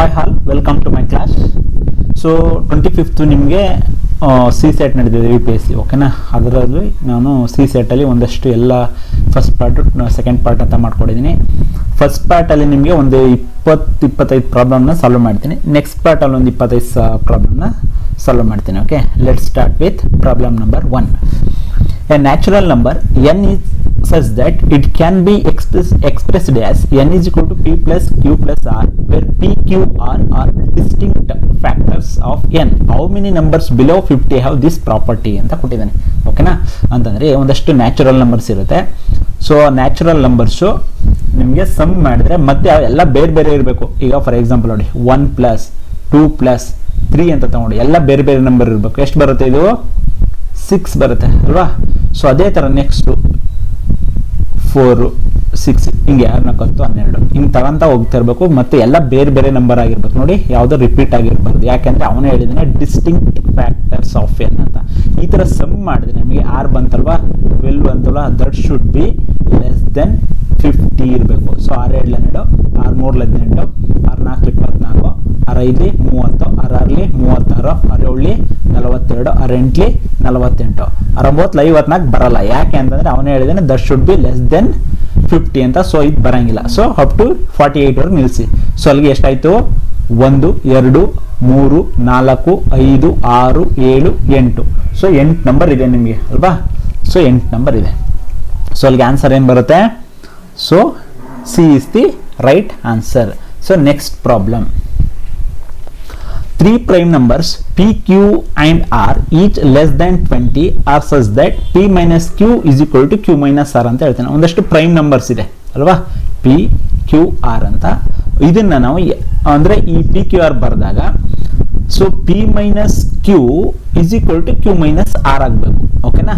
Hi all welcome to my class. So 25th ನಿಮಗೆ CSAT ನಡೆದಿದೆ U P S C, ಓಕೆನಾ. ಅದರಲ್ಲಿ ನಾನು ಸಿ ಸೆಟ್ಟಲ್ಲಿ ಒಂದಷ್ಟು ಎಲ್ಲ ಫಸ್ಟ್ ಪಾರ್ಟು ಸೆಕೆಂಡ್ ಪಾರ್ಟ್ ಅಂತ ಮಾಡ್ಕೊಂಡಿದ್ದೀನಿ. ಫಸ್ಟ್ ಪಾರ್ಟಲ್ಲಿ ನಿಮಗೆ ಒಂದು 20-25 ಪ್ರಾಬ್ಲಮ್ನ ಸಾಲ್ವ್ ಮಾಡ್ತೀನಿ. ನೆಕ್ಸ್ಟ್ ಪಾರ್ಟಲ್ಲಿ ಒಂದು 25 ಪ್ರಾಬ್ಲಮ್ನ ಸಾಲ್ವ್ ಮಾಡ್ತೀನಿ. Okay, let start with problem number 1. A natural number n is such that it can be expressed as n is equal to p plus q plus r, where p, q, r are distinct factors of n. How many numbers below 50 have this property ಅಂತ ಕೊಟ್ಟಿದ್ದಾನೆ, ಓಕೆನಾ. ಅಂತಂದರೆ ಒಂದಷ್ಟು natural numbers ಇರುತ್ತೆ. So natural numbers ನಿಮಗೆ some ಮಾಡಿದ್ರೆ ಮತ್ತೆ ಎಲ್ಲ ಬೇರೆ ಬೇರೆ ಇರಬೇಕು. ಈಗ ಫಾರ್ ಎಕ್ಸಾಂಪಲ್ ನೋಡಿ 1 + 2 + 3 ಅಂತ ತಗೊಂಡು ಎಲ್ಲ ಬೇರೆ ಬೇರೆ ನಂಬರ್ ಇರಬೇಕು. ಎಷ್ಟು ಬರುತ್ತೆ? ಇದು 6 ಬರುತ್ತೆ ಅಲ್ವಾ. ಸೊ ಅದೇ ಥರ ನೆಕ್ಸ್ಟು 4, 6 ಹಿಂಗೆ 4, 12 ಹಿಂಗೆ ತಗೊಂತ ಹೋಗ್ತಾ ಇರಬೇಕು. ಮತ್ತೆ ಎಲ್ಲ ಬೇರೆ ಬೇರೆ ನಂಬರ್ ಆಗಿರ್ಬೇಕು. ನೋಡಿ, ಯಾವುದೋ ರಿಪೀಟ್ ಆಗಿರ್ಬಾರ್ದು, ಯಾಕೆಂದರೆ ಅವನೇ ಹೇಳಿದಾನೆ ಡಿಸ್ಟಿಂಕ್ಟ್ ಫ್ಯಾಕ್ಟರ್ಸ್ ಆಫ್ ಎನ್ ಅಂತ. ಈ ಥರ ಸಮ್ ಮಾಡಿದ್ರೆ ನಿಮಗೆ R ಬಂತಲ್ವಾ, 12 ಬಂತಲ್ವಾ, that should be less than 50 ಇರಬೇಕು. ಸೊ 6 × 2 = 6 × 3 = 18, 6 × 4 = 24, 6 × 5 = 30, 6 × 6 = 36, 6 × 7 = 42, 6 × 8 = 48, 6 × 9 = 54 ಬರಲ್ಲ. ಯಾಕೆ ಅಂತಂದ್ರೆ ಅವನೇ ಹೇಳಿದಾನೆ that should be less than 50 ಅಂತ. ಸೊ ಇದು ಬರಂಗಿಲ್ಲ. ಸೊ ಅಪ್ ಟು 48 ವರೆಗೆ ನಿಲ್ಲಿಸಿ. ಸೊ ಅಲ್ಲಿಗೆ ಎಷ್ಟಾಯ್ತು? 1, 2, 3, 4, 5, 6, 7, 8. ಸೊ 8 ನಂಬರ್ ಇದೆ ನಿಮಗೆ ಅಲ್ವಾ. ಸೊ 8 ನಂಬರ್ ಇದೆ. ಸೊ ಅಲ್ಲಿಗೆ ಆನ್ಸರ್ ಏನು ಬರುತ್ತೆ? So C is the right answer. So next problem. 3 prime numbers p, q and r each less than 20 are such that p minus q is equal to q minus r ಅಂತ ಹೇಳ್ತೇನೆ. ಒಂದಷ್ಟು prime numbers ಇದೆ ಅಲ್ವಾ, p, q, r ಅಂತ. ಇದನ್ನ ನಾವು ಅಂದ್ರೆ ಈ p, q, r ಬರೆದಾಗ so p minus q is equal to q minus r ಆಗಬೇಕು, ಓಕೆನಾ.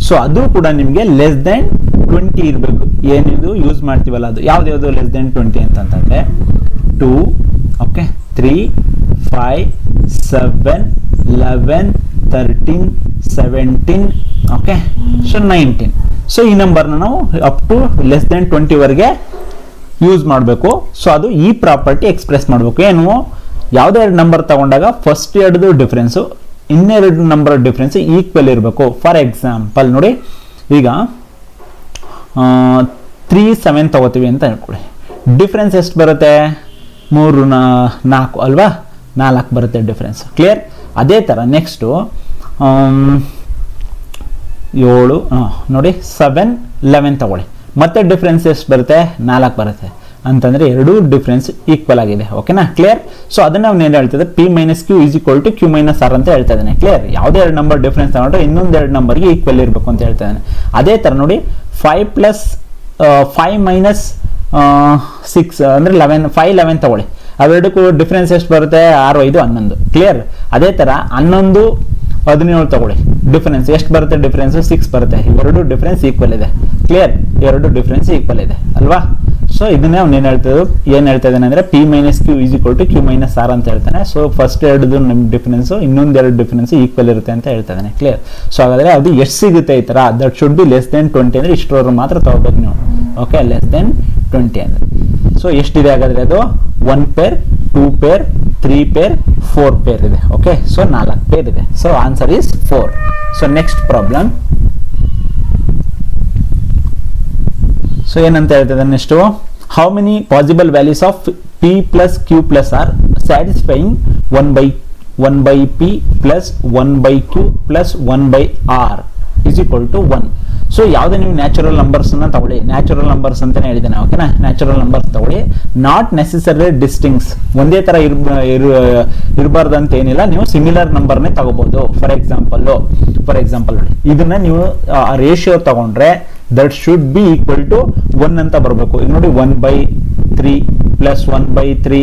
ಸೊ ಅದು ಕೂಡ ನಿಮಗೆ ಲೆಸ್ ದೆನ್ 20 ಇರಬೇಕು. ಏನಿದು ಯೂಸ್ ಮಾಡ್ತೀವಲ್ಲ ಅದು ಯಾವ್ದು ಲೆಸ್ ದೆನ್ 20 ಅಂತಂದ್ರೆ 2, ಓಕೆ, 3, 5, 7, 11, 13, 17, ಓಕೆ, ಸೊ 19. ಸೊ ಈ ನಂಬರ್ನ ನಾವು ಅಪ್ ಟು ಲೆಸ್ ದೆನ್ 20 ವರೆಗೆ ಯೂಸ್ ಮಾಡಬೇಕು. ಸೊ ಅದು ಈ ಪ್ರಾಪರ್ಟಿ ಎಕ್ಸ್ಪ್ರೆಸ್ ಮಾಡಬೇಕು. ಏನು? ಯಾವುದೇ ಎರಡು ನಂಬರ್ ತಗೊಂಡಾಗ ಫಸ್ಟ್ ಎರಡದು ಡಿಫ್ರೆನ್ಸು ಇನ್ನೆರಡು ನಂಬರ್ ಡಿಫ್ರೆನ್ಸ್ ಈಕ್ವಲ್ ಇರಬೇಕು. ಫಾರ್ ಎಕ್ಸಾಂಪಲ್ ನೋಡಿ, ಈಗ 3, 7 ತಗೋತೀವಿ ಅಂತ ಹೇಳ್ಕೊಳ್ಳಿ. ಡಿಫ್ರೆನ್ಸ್ ಎಷ್ಟು ಬರುತ್ತೆ? 3, 4 ಅಲ್ವಾ, 4 ಬರುತ್ತೆ ಡಿಫ್ರೆನ್ಸ್. ಕ್ಲಿಯರ್? ಅದೇ ಥರ ನೆಕ್ಸ್ಟು 7 ನೋಡಿ 7, 11 ತಗೊಳ್ಳಿ. ಮತ್ತೆ ಡಿಫ್ರೆನ್ಸ್ ಎಷ್ಟು ಬರುತ್ತೆ? 4 ಬರುತ್ತೆ. ಅಂತಂದರೆ ಎರಡೂ ಡಿಫ್ರೆನ್ಸ್ ಈಕ್ವಲ್ ಆಗಿದೆ, ಓಕೆನಾ. ಕ್ಲಿಯರ್? ಸೊ ಅದನ್ನು ನಾವು ಏನು ಹೇಳ್ತಿದ್ದೆ? p minus q is equal to q minus r ಅಂತ ಹೇಳ್ತಾ ಇದ್ದಾನೆ. ಕ್ಲಿಯರ್? ಯಾವುದೇ ಎರಡು ನಂಬರ್ ಡಿಫ್ರೆನ್ಸ್ ತಗೊಂಡ್ರೆ ಇನ್ನೊಂದೆರಡು ನಂಬರ್ಗೆ ಈಕ್ವಲ್ ಇರಬೇಕು ಅಂತ ಹೇಳ್ತಾ ಇದ್ದಾನೆ. ಅದೇ ಥರ ನೋಡಿ 5 minus 6 ಅಂದರೆ 11, 5, 11 ತಗೊಳ್ಳಿ. ಅವೆರಡಕ್ಕೂ ಡಿಫ್ರೆನ್ಸ್ ಎಷ್ಟು ಬರುತ್ತೆ? 6, 5, 11. ಕ್ಲಿಯರ್? ಅದೇ ಥರ 11, 17 ತಗೊಳ್ಳಿ. ಡಿಫ್ರೆನ್ಸ್ ಎಷ್ಟು ಬರುತ್ತೆ? ಡಿಫ್ರೆನ್ಸ್ 6 ಬರುತ್ತೆ. ಇವೆರಡು ಡಿಫ್ರೆನ್ಸ್ ಈಕ್ವಲ್ ಇದೆ. ಕ್ಲಿಯರ್? ಎರಡು ಡಿಫ್ರೆನ್ಸ್ ಈಕ್ವಲ್ ಇದೆ ಅಲ್ವಾ. ಸೊ ಇದನ್ನೇ ಅವ್ನು ಏನು ಹೇಳ್ತಾ ಇದ್ದಾನೆ ಅಂದರೆ p minus q is equal to q minus r ಅಂತ ಹೇಳ್ತಾನೆ. ಸೊ ಫಸ್ಟ್ ಎರಡದು ನಮ್ಮ ಡಿಫ್ರೆನ್ಸು ಇನ್ನೊಂದೆರಡು ಡಿಫ್ರೆನ್ಸ್ ಈಕ್ವಲ್ ಇರುತ್ತೆ ಅಂತ ಹೇಳ್ತಾ ಇದ್ದಾನೆ. ಕ್ಲಿಯರ್? ಸೊ ಹಾಗಾದರೆ ಅದು ಎಷ್ಟು ಸಿಗುತ್ತೆ ಈ ಥರ? That should be less then 20 ಅಂದರೆ ಇಷ್ಟರವರೆಗೂ ಮಾತ್ರ ತಗೋಬೇಕು ನೀವು, ಓಕೆ. ಲೆಸ್ ದೆನ್ 20 ಅಂದರೆ ಸೊ ಎಷ್ಟಿದೆ ಹಾಗಾದರೆ? ಅದು 1 ಪೇರ್, 2 ಪೇರ್, 3 ಪೇರ್, 4 ಪೇರ್ ಇದೆ, ಓಕೆ. ಸೊ 4 ಪೇರ್ ಇದೆ. So answer is 4. So next problem. So ಏನಂತ ಹೇಳ್ತದೆ next? How many possible values of p plus q plus r satisfying 1/p plus 1/q plus 1/r is equal to 1. So ಯಾವುದೇ ನೀವು natural ನಂಬರ್ಸ್ನ ತಗೊಳ್ಳಿ, natural numbers ಅಂತಲೇ ಹೇಳಿದ್ದೇನೆ, ಓಕೆನಾ. Natural numbers ತಗೊಳ್ಳಿ, not necessary ಡಿಸ್ಟಿಂಕ್ಟ್ಸ್, ಒಂದೇ ಥರ ಇರಬಾರ್ದು ಅಂತ ಏನಿಲ್ಲ. ನೀವು ಸಿಮಿಲರ್ ನಂಬರ್ನೇ ತಗೋಬಹುದು. ಫಾರ್ ಎಕ್ಸಾಂಪಲ್ ನೋಡಿ, ಇದನ್ನ ನೀವು ರೇಷಿಯೋ ತಗೊಂಡ್ರೆ that should be equal to 1 ಅಂತ ಬರಬೇಕು. ಈಗ ನೋಡಿ 1/3 plus 1/3,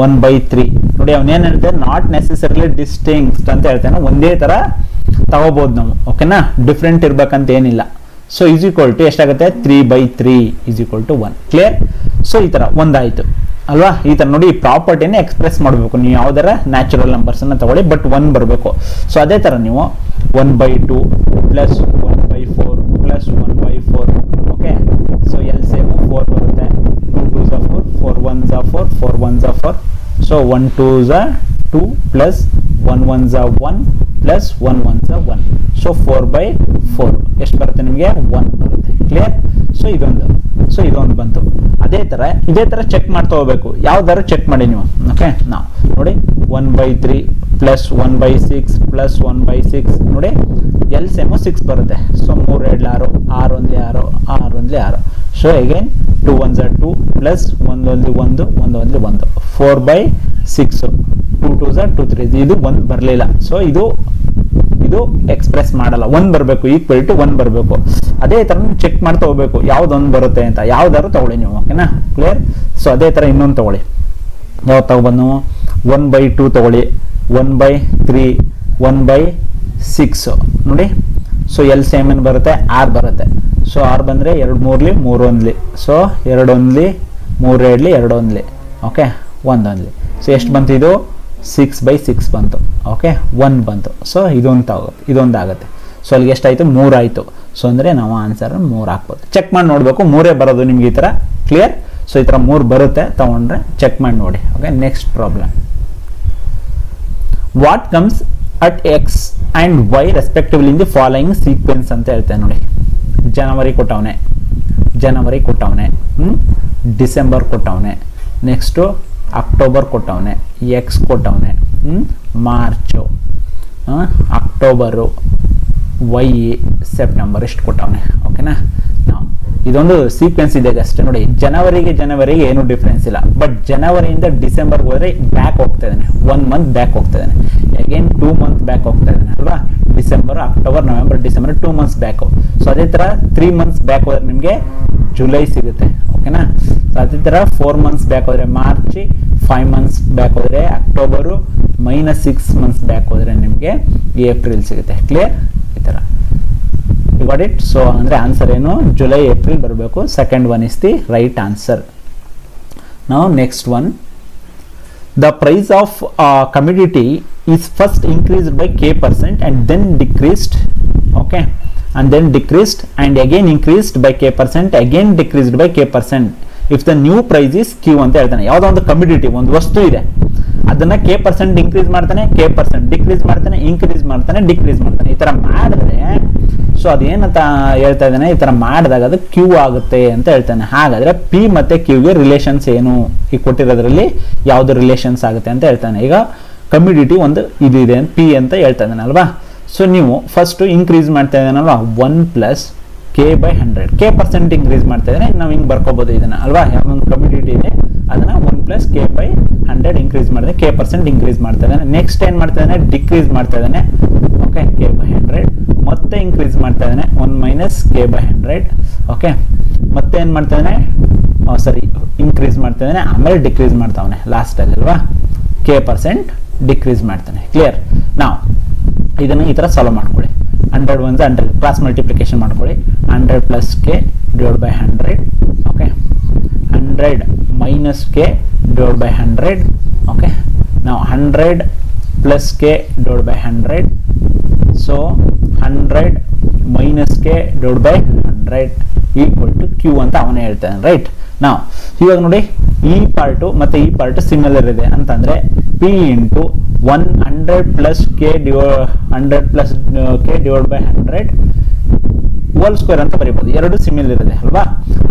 1/3 ನೋಡಿ ಅವನೇನು ಹೇಳ್ತಾರೆ? ನಾಟ್ ನೆಸೆಸರಿಲಿ ಡಿಸ್ಟಿಂಕ್ಟ್ ಅಂತ ಹೇಳ್ತಾನೆ. ಒಂದೇ ಥರ ತಗೋಬಹುದು ನಾವು, ಓಕೆನಾ. ಡಿಫ್ರೆಂಟ್ ಇರ್ಬೇಕಂತ ಏನಿಲ್ಲ. ಸೊ ಈಸ್ ಈಕ್ವಲ್ ಟು ಎಷ್ಟಾಗುತ್ತೆ? 3/3 is equal to 1. Clear? So ಈ ಥರ ಒಂದಾಯಿತು ಅಲ್ವಾ. ಈ ಥರ ನೋಡಿ ಈ ಪ್ರಾಪರ್ಟಿನೇ ಎಕ್ಸ್ಪ್ರೆಸ್ ಮಾಡಬೇಕು. ನೀವು ಯಾವ್ದಾರ ನ್ಯಾಚುರಲ್ ನಂಬರ್ಸನ್ನು ತಗೊಳ್ಳಿ, ಬಟ್ 1 ಬರಬೇಕು. ಸೊ ಅದೇ ಥರ ನೀವು 1/2 plus 1/4 plus 1/4, okay. So L same 4 ಬರುತ್ತೆ. 2 2s are 4, 4 1s are 4, 4 1s are 4, so 1 2s are 2 plus 1 1s are 1 plus 1 1s are 1. So 4/4 ಎಷ್ಟು ಬರುತ್ತೆ ನಿಮಗೆ? 1 ಬರುತ್ತೆ. ಕ್ಲಿಯರ್? ಸೊ ಇದೊಂದು ಬಂತು. ಇದೇ ತರ ಚೆಕ್ ಮಾಡ್ತಾ ಹೋಗ್ಬೇಕು. ಯಾವ್ದಾರು ಚೆಕ್ ಮಾಡಿ ನೀವು. ಓಕೆ, ನಾವು ನೋಡಿ 1/3 ಪ್ಲಸ್ 1/6 ಪ್ಲಸ್ 1/6 ನೋಡಿ LCM 6 ಬರುತ್ತೆ. So 3 2 6 6 1 6 6 1 6. So again 2 1s are 2 plus 1 1 1 1 1 1 4/6 2 2s are 2 3. ಇದು 1 ಬರಲಿಲ್ಲ. ಸೊ ಇದು ಎಕ್ಸ್ಪ್ರೆಸ್ ಮಾಡಲ್ಲ. 1 ಬರಬೇಕು, ಈಕ್ವಲ್ ಟು 1 ಬರಬೇಕು. ಅದೇ ತರ ಚೆಕ್ ಮಾಡ್ತಾ ಹೋಗ್ಬೇಕು ಯಾವ್ದೊಂದು ಬರುತ್ತೆ ಅಂತ. ಯಾವ್ದಾದ್ರು ತಗೊಳ್ಳಿ ನೀವು. ಓಕೆನಾ? ಕ್ಲಿಯರ್? ಸೊ ಅದೇ ತರ ಇನ್ನೊಂದು ತಗೊಳ್ಳಿ. ಯಾವ್ದು ತಗೊಬಂದು 1/2 ತಗೊಳ್ಳಿ, 1/3 1/6 ನೋಡಿ. ಸೊ LCM ಏನು ಬರುತ್ತೆ? 6 ಬರುತ್ತೆ. ಸೊ 6 ಬಂದರೆ 2 3 3 1. ಸೊ 2 1 3 2 2 1. ಓಕೆ, 1 1. ಸೊ ಎಷ್ಟು ಬಂತು? ಇದು 6/6 ಬಂತು. ಓಕೆ, 1 ಬಂತು. ಸೊ ಇದೊಂದು ಆಗುತ್ತೆ. ಸೊ ಅಲ್ಲಿಗೆ ಎಷ್ಟಾಯಿತು? 3 ಆಯಿತು. ಸೊ ಅಂದರೆ ನಾವು ಆನ್ಸರ್ 3 ಹಾಕ್ಬೋದು. ಚೆಕ್ ಮಾಡಿ ನೋಡಬೇಕು. 3 ಬರೋದು ನಿಮ್ಗೆ ಈ ಥರ. ಕ್ಲಿಯರ್? ಸೊ ಈ ಥರ 3 ಬರುತ್ತೆ ತಗೊಂಡ್ರೆ ಚೆಕ್ ಮಾಡಿ ನೋಡಿ. Okay, next problem. What comes at X and Y respectively in the following sequence ಅಂತ ಹೇಳ್ತೇನೆ ನೋಡಿ. ಜನವರಿ ಕೊಟ್ಟವನೆ, ಡಿಸೆಂಬರ್ ಕೊಟ್ಟವನೆ, ನೆಕ್ಸ್ಟು ಅಕ್ಟೋಬರ್ ಕೊಟ್ಟವನೆ, ಎಕ್ಸ್ ಕೊಟ್ಟವನೆ, ಮಾರ್ಚು, ಅಕ್ಟೋಬರು, ವೈ, ಸೆಪ್ಟೆಂಬರ್ ಇಷ್ಟು ಕೊಟ್ಟವನೆ. ಓಕೆನಾ? ನಾವು ಇದೊಂದು ಸೀಕ್ವೆನ್ಸ್ ಇದೆ ಅಷ್ಟೇ ನೋಡಿ. ಜನವರಿಗೆ ಏನು ಡಿಫ್ರೆನ್ಸ್ ಇಲ್ಲ. ಬಟ್ ಜನವರಿಯಿಂದ ಡಿಸೆಂಬರ್ಗೆ ಹೋದರೆ ಬ್ಯಾಕ್ ಹೋಗ್ತಾ ಇದ್ದಾನೆ. 1 ಮಂತ್ ಬ್ಯಾಕ್ ಹೋಗ್ತಾ ಇದ್ದಾನೆ. ಅಗೇನ್ 2 ಮಂತ್ ಬ್ಯಾಕ್ ಹೋಗ್ತಾ ಇದ್ದಾನೆ ಅಲ್ವಾ? December, October, November, December 2 months back. So ಅದೇ ಥರ 3 ಮಂತ್ಸ್ ಬ್ಯಾಕ್ ಹೋದ್ರೆ ನಿಮಗೆ ಜುಲೈ ಸಿಗುತ್ತೆ. ಓಕೆನಾ? ಸೊ ಅದೇ ಥರ 4 ಮಂತ್ಸ್ ಬ್ಯಾಕ್ ಹೋದರೆ ಮಾರ್ಚ್, 5 ಮಂತ್ಸ್ ಬ್ಯಾಕ್ ಹೋದರೆ ಅಕ್ಟೋಬರು, -6 ಮಂತ್ಸ್ ಬ್ಯಾಕ್ ಹೋದರೆ ನಿಮಗೆ ಏಪ್ರಿಲ್ ಸಿಗುತ್ತೆ. ಕ್ಲಿಯರ್? ಈ ಥರ ಯು ಗಾಟ್ ಇಟ್. ಸೊ ಅಂದರೆ ಆನ್ಸರ್ ಏನು? ಜುಲೈ ಏಪ್ರಿಲ್ ಬರಬೇಕು. Second one is the right answer. ನಾವು next one. The price of commodity is first increased by k% and then decreased. Okay, and then decreased and again increased by k%, again decreased by k% if the new price is q ಅಂತ ಹೇಳ್ತಾನೆ. ಯಾವುದೋ ಒಂದು ಕಮಿಡಿಟಿ, ಒಂದು ವಸ್ತು ಇದೆ, ಅದನ್ನ k% increase ಮಾಡ್ತಾನೆ, k% decrease ಮಾಡ್ತಾನೆ, ಇನ್ಕ್ರೀಸ್ ಮಾಡ್ತಾನೆ, ಡಿಕ್ರೀಸ್ ಮಾಡ್ತಾನೆ. ಈ ತರ ಮಾಡಿದ್ರೆ ಸೊ ಅದೇನಂತ ಹೇಳ್ತಾ ಇದ್ದಾನೆ? ಈ ತರ ಮಾಡಿದಾಗ ಅದು ಕ್ಯೂ ಆಗುತ್ತೆ ಅಂತ ಹೇಳ್ತಾನೆ. ಹಾಗಾದ್ರೆ ಪಿ ಮತ್ತೆ ಕ್ಯೂಗೆ ರಿಲೇಷನ್ಸ್ ಏನು? ಈ ಕೊಟ್ಟಿರೋದ್ರಲ್ಲಿ ಯಾವ್ದು ರಿಲೇಷನ್ಸ್ ಆಗುತ್ತೆ ಅಂತ ಹೇಳ್ತಾನೆ. ಈಗ ಕಮ್ಯುನಿಟಿ ಒಂದು ಇದು ಇದೆ ಪಿ ಅಂತ ಹೇಳ್ತಾ ಇದ್ದಾನೆ ಅಲ್ವಾ? ಸೊ ನೀವು ಫಸ್ಟ್ ಇನ್ಕ್ರೀಸ್ ಮಾಡ್ತಾ ಇದ್ದಾನಲ್ವಾ, 1 + k/100 k% ಇನ್ಕ್ರೀಸ್ ಮಾಡ್ತಾ ಇದ್ದಾನೆ. ನಾವು ಹಿಂಗೆ ಬರ್ಕೋಬಹುದು ಇದನ್ನ ಅಲ್ವಾ? ಯಾವೊಂದು ಕಮ್ಯುನಿಟಿ ಇದೆ ಅದನ್ನ 1 + k/100 ಇನ್ಕ್ರೀಸ್ ಮಾಡಿದ್ರೆ k% ಇನ್ಕ್ರೀಸ್ ಮಾಡ್ತಾ ಇದ್ದಾನೆ. ನೆಕ್ಸ್ಟ್ ಏನ್ ಮಾಡ್ತಾ ಇದ್ದಾನೆ? ಡಿಕ್ರೀಸ್ ಮಾಡ್ತಾ ಇದ್ದಾನೆ. ಓಕೆ, k/100 ಮತ್ತೆ ಇನ್ಕ್ರೀಸ್ ಮಾಡ್ತಾ ಇದ್ದಾನೆ, 1 - k/100. ಓಕೆ, ಮತ್ತೆ ಏನ್ ಮಾಡ್ತಾ ಇದ್ದಾನೆ? ಇನ್ಕ್ರೀಸ್ ಮಾಡ್ತಾ ಇದ್ದಾನೆ, ಆಮೇಲೆ ಡಿಕ್ರೀಸ್ ಮಾಡ್ತಾವನೆ ಲಾಸ್ಟ್ ಅಲ್ಲಿ ಅಲ್ವಾ? k% ಡಿಕ್ರೀಸ್ ಮಾಡ್ತಾನೆ. ಕ್ಲಿಯರ್? ನಾವು ಇದನ್ನು ಈ ತರ ಸಾಲ್ವ್ ಮಾಡ್ಕೊಳ್ಳಿ. 100 1 100 ಕ್ರಾಸ್ ಮಲ್ಟಿಪ್ಲಿಕೇಶನ್ ಮಾಡ್ಕೊಳ್ಳಿ. 100 + k / 100. Okay, 100 - k / 100. ಓಕೆ, ನಾವು 100 + k / 100. So 100 - k / 100 equal to Q ಅಂತ ಅವನೇ ಹೇಳ್ತಾನೆ. ರೈಟ್? ನಾವು ಇವಾಗ ನೋಡಿ, ಈ ಪಾರ್ಟು ಮತ್ತೆ ಈ ಪಾರ್ಟ್ ಸಿಮಿಲರ್ ಇದೆ ಅಂತಂದ್ರೆ p × 100 + k / 100 ಹೋಲ್ ಸ್ಕ್ವೇರ್ ಅಂತ ಬರೀಬಹುದು. ಎರಡು ಸಿಮಿಲರ್ ಇದೆ ಅಲ್ವಾ?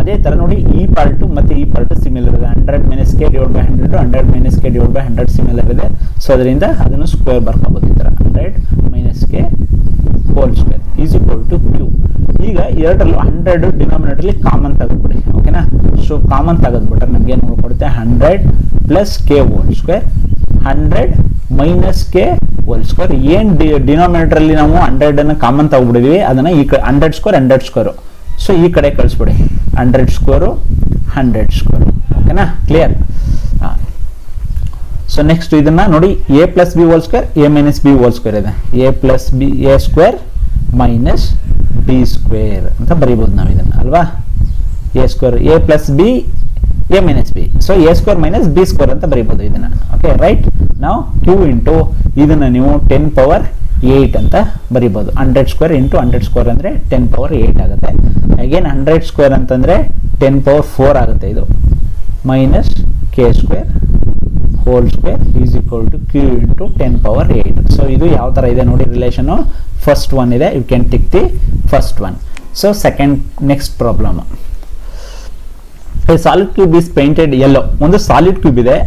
ಅದೇ ತರ ನೋಡಿ, ಈ ಪಾರ್ಟ್ ಮತ್ತೆ ಈ ಪಾರ್ಟ್ ಸಿಮಿಲರ್ ಇದೆ. 100 - k / 100 100 - k / 100 ಸಿಮಿಲರ್ ಇದೆ. ಸೊ ಅದರಿಂದ ಅದನ್ನು ಸ್ಕ್ವೇರ್ ಬರ್ಕೋಬಹುದು. ಈ ತರ 100 - k whole square is equal to Q. ಈಗ ಎರಡರಲ್ಲೂ 100 ಡಿನಾಮಿನೇಟರ್ಲಿ ಕಾಮನ್ ತೆಗೆದ್ಬಿಡಿ. ಓಕೆನಾ? ಸೊ ಕಾಮನ್ ತೆಗೆದ್ಬಿಟ್ರೆ ನಮ್ಗೆ ಏನು ಕೊಡುತ್ತೆ? 100 + k whole square 100 - k whole square. ಏನ್ ಡಿನಾಮಿನೇಟರ್ ಅಲ್ಲಿ ನಾವು 100 ಅನ್ನು ಕಾಮನ್ ತಗೊಬಿಡಿದೀವಿ, ಅದನ್ನ ಈ ಕಡೆ 100 ಸ್ಕ್ವೇರ್ 100 ಸ್ಕ್ವೇರ್. ಸೊ ಈ ಕಡೆ ಕಳಿಸ್ಬಿಡಿ, 100 ಸ್ಕ್ವೇರ್ 100 ಸ್ಕ್ವೇರ್. ಓಕೆನಾ? ಕ್ಲಿಯರ್? ಸೊ ನೆಕ್ಸ್ಟ್ ಇದನ್ನ ನೋಡಿ, a + b whole square a - b whole square ಇದೆ. a + b a square - b square ಅಂತ ಬರೀಬಹುದು ನಾವು ಇದನ್ನ ಅಲ್ವಾ? a square a + b a - b. So a square - b square ಅಂತ ಬರೀಬಹುದು ಇದನ್ನ. Okay, right? ನಾವು q ಇಂಟು ಇದನ್ನ ನೀವು 10⁸ ಅಂತ ಬರೀಬಹುದು. 100 ಸ್ಕ್ವೇರ್ × 100 ಸ್ಕ್ವೇರ್ ಅಂದ್ರೆ 10⁸ ಆಗುತ್ತೆ. ಅಗೇನ್ 100 ಸ್ಕ್ವೇರ್ ಅಂತಂದ್ರೆ 10⁴ ಆಗುತ್ತೆ. ಇದು - k square whole square is equal to Q into 10⁸8. So ಇದು ಯಾವ ಥರ ಇದೆ ನೋಡಿ ರಿಲೇಷನು. ಫಸ್ಟ್ ಒನ್ ಇದೆ, you can tick the first one. So next problem, solid cube is painted yellow. ಒಂದು ಸಾಲಿಡ್ ಕ್ಯೂಬ್ ಇದೆ,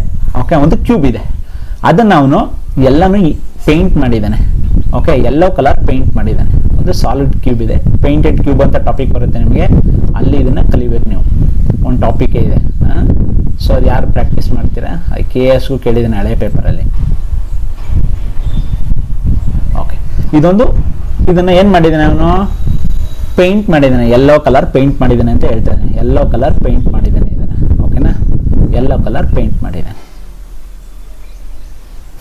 ಓಕೆ, ಒಂದು ಕ್ಯೂಬ್ ಇದೆ, ಅದನ್ನು ಅವನು ಎಲ್ಲನೂ ಪೇಂಟ್ ಮಾಡಿದ್ದಾನೆ. ಓಕೆ, ಯೆಲ್ಲೋ ಕಲರ್ ಪೇಂಟ್ ಮಾಡಿದ್ದಾನೆ. ಒಂದು ಸಾಲಿಡ್ ಕ್ಯೂಬ್ ಇದೆ, ಪೇಂಟೆಡ್ ಕ್ಯೂಬ್ ಅಂತ ಟಾಪಿಕ್ ಬರುತ್ತೆ ನಿಮಗೆ, ಅಲ್ಲಿ ಇದನ್ನು ಕಲಿಬೇಕು ನೀವು. ಒಂದು ಟಾಪಿಕೇ ಇದೆ. ಸೊ ಅದು ಯಾರು ಪ್ರಾಕ್ಟೀಸ್ ಮಾಡ್ತೀರಾ? KSಗೂ ಕೇಳಿದ್ದಾನೆ ಹಳೆ ಪೇಪರಲ್ಲಿ. ಓಕೆ, ಇದನ್ನು ಏನು ಮಾಡಿದ್ದಾನೆ ಅವನು? ಪೇಂಟ್ ಮಾಡಿದ್ದಾನೆ, ಯೆಲ್ಲೋ ಕಲರ್ ಪೇಂಟ್ ಮಾಡಿದ್ದಾನೆ ಅಂತ ಹೇಳ್ತಾನೆ. ಯೆಲ್ಲೋ ಕಲರ್ ಪೇಂಟ್ ಮಾಡಿದ್ದಾನೆ ಇದನ್ನು, ಓಕೆನಾ? ಯೆಲ್ಲೋ ಕಲರ್ ಪೇಂಟ್ ಮಾಡಿದ್ದಾನೆ,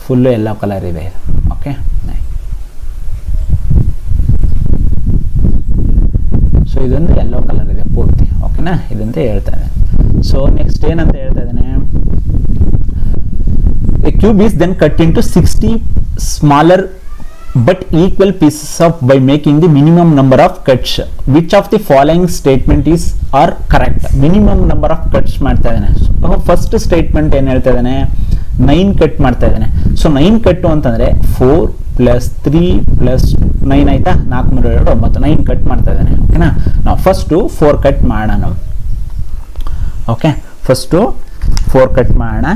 ಫುಲ್ಲು ಯೆಲ್ಲೋ ಕಲರ್ ಇದೆ ಇದು. ಓಕೆ, ಸೊ ಇದೊಂದು ಯೆಲ್ಲೋ ಕಲರ್ ಇದೆ ಪೂರ್ತಿ, ಓಕೆನಾ? ಇದಂತ ಹೇಳ್ತಾ ಇದ್ದಾನೆ. ಸೊ ನೆಕ್ಸ್ಟ್ ಏನಂತ ಹೇಳ್ತಾ ಇದ್ದಾನೆ? A cube is then cut into 60 smaller but equal pieces by making the minimum number of cuts. Which of the following statement are correct? Minimum number of cuts ಮಾಡ್ತಾ ಇದ್ದಾನೆ. ಫಸ್ಟ್ ಸ್ಟೇಟ್ಮೆಂಟ್ ಏನು ಹೇಳ್ತಾ ಇದ್ದಾನೆ? 9 cut ಮಾಡ್ತಾ ಇದ್ದಾನೆ. So 9 ಕಟ್ಟು ಅಂತಂದರೆ 4 + 3 + 9 ಆಯ್ತಾ? 4 3 2 9, 9 ಕಟ್ ಮಾಡ್ತಾ ಇದ್ದಾನೆ, ಓಕೆನಾ? ನಾವು ಫಸ್ಟು 4 ಕಟ್ ಮಾಡೋಣ. ಓಕೆ, ಫಸ್ಟು 4 ಕಟ್ ಮಾಡೋಣ.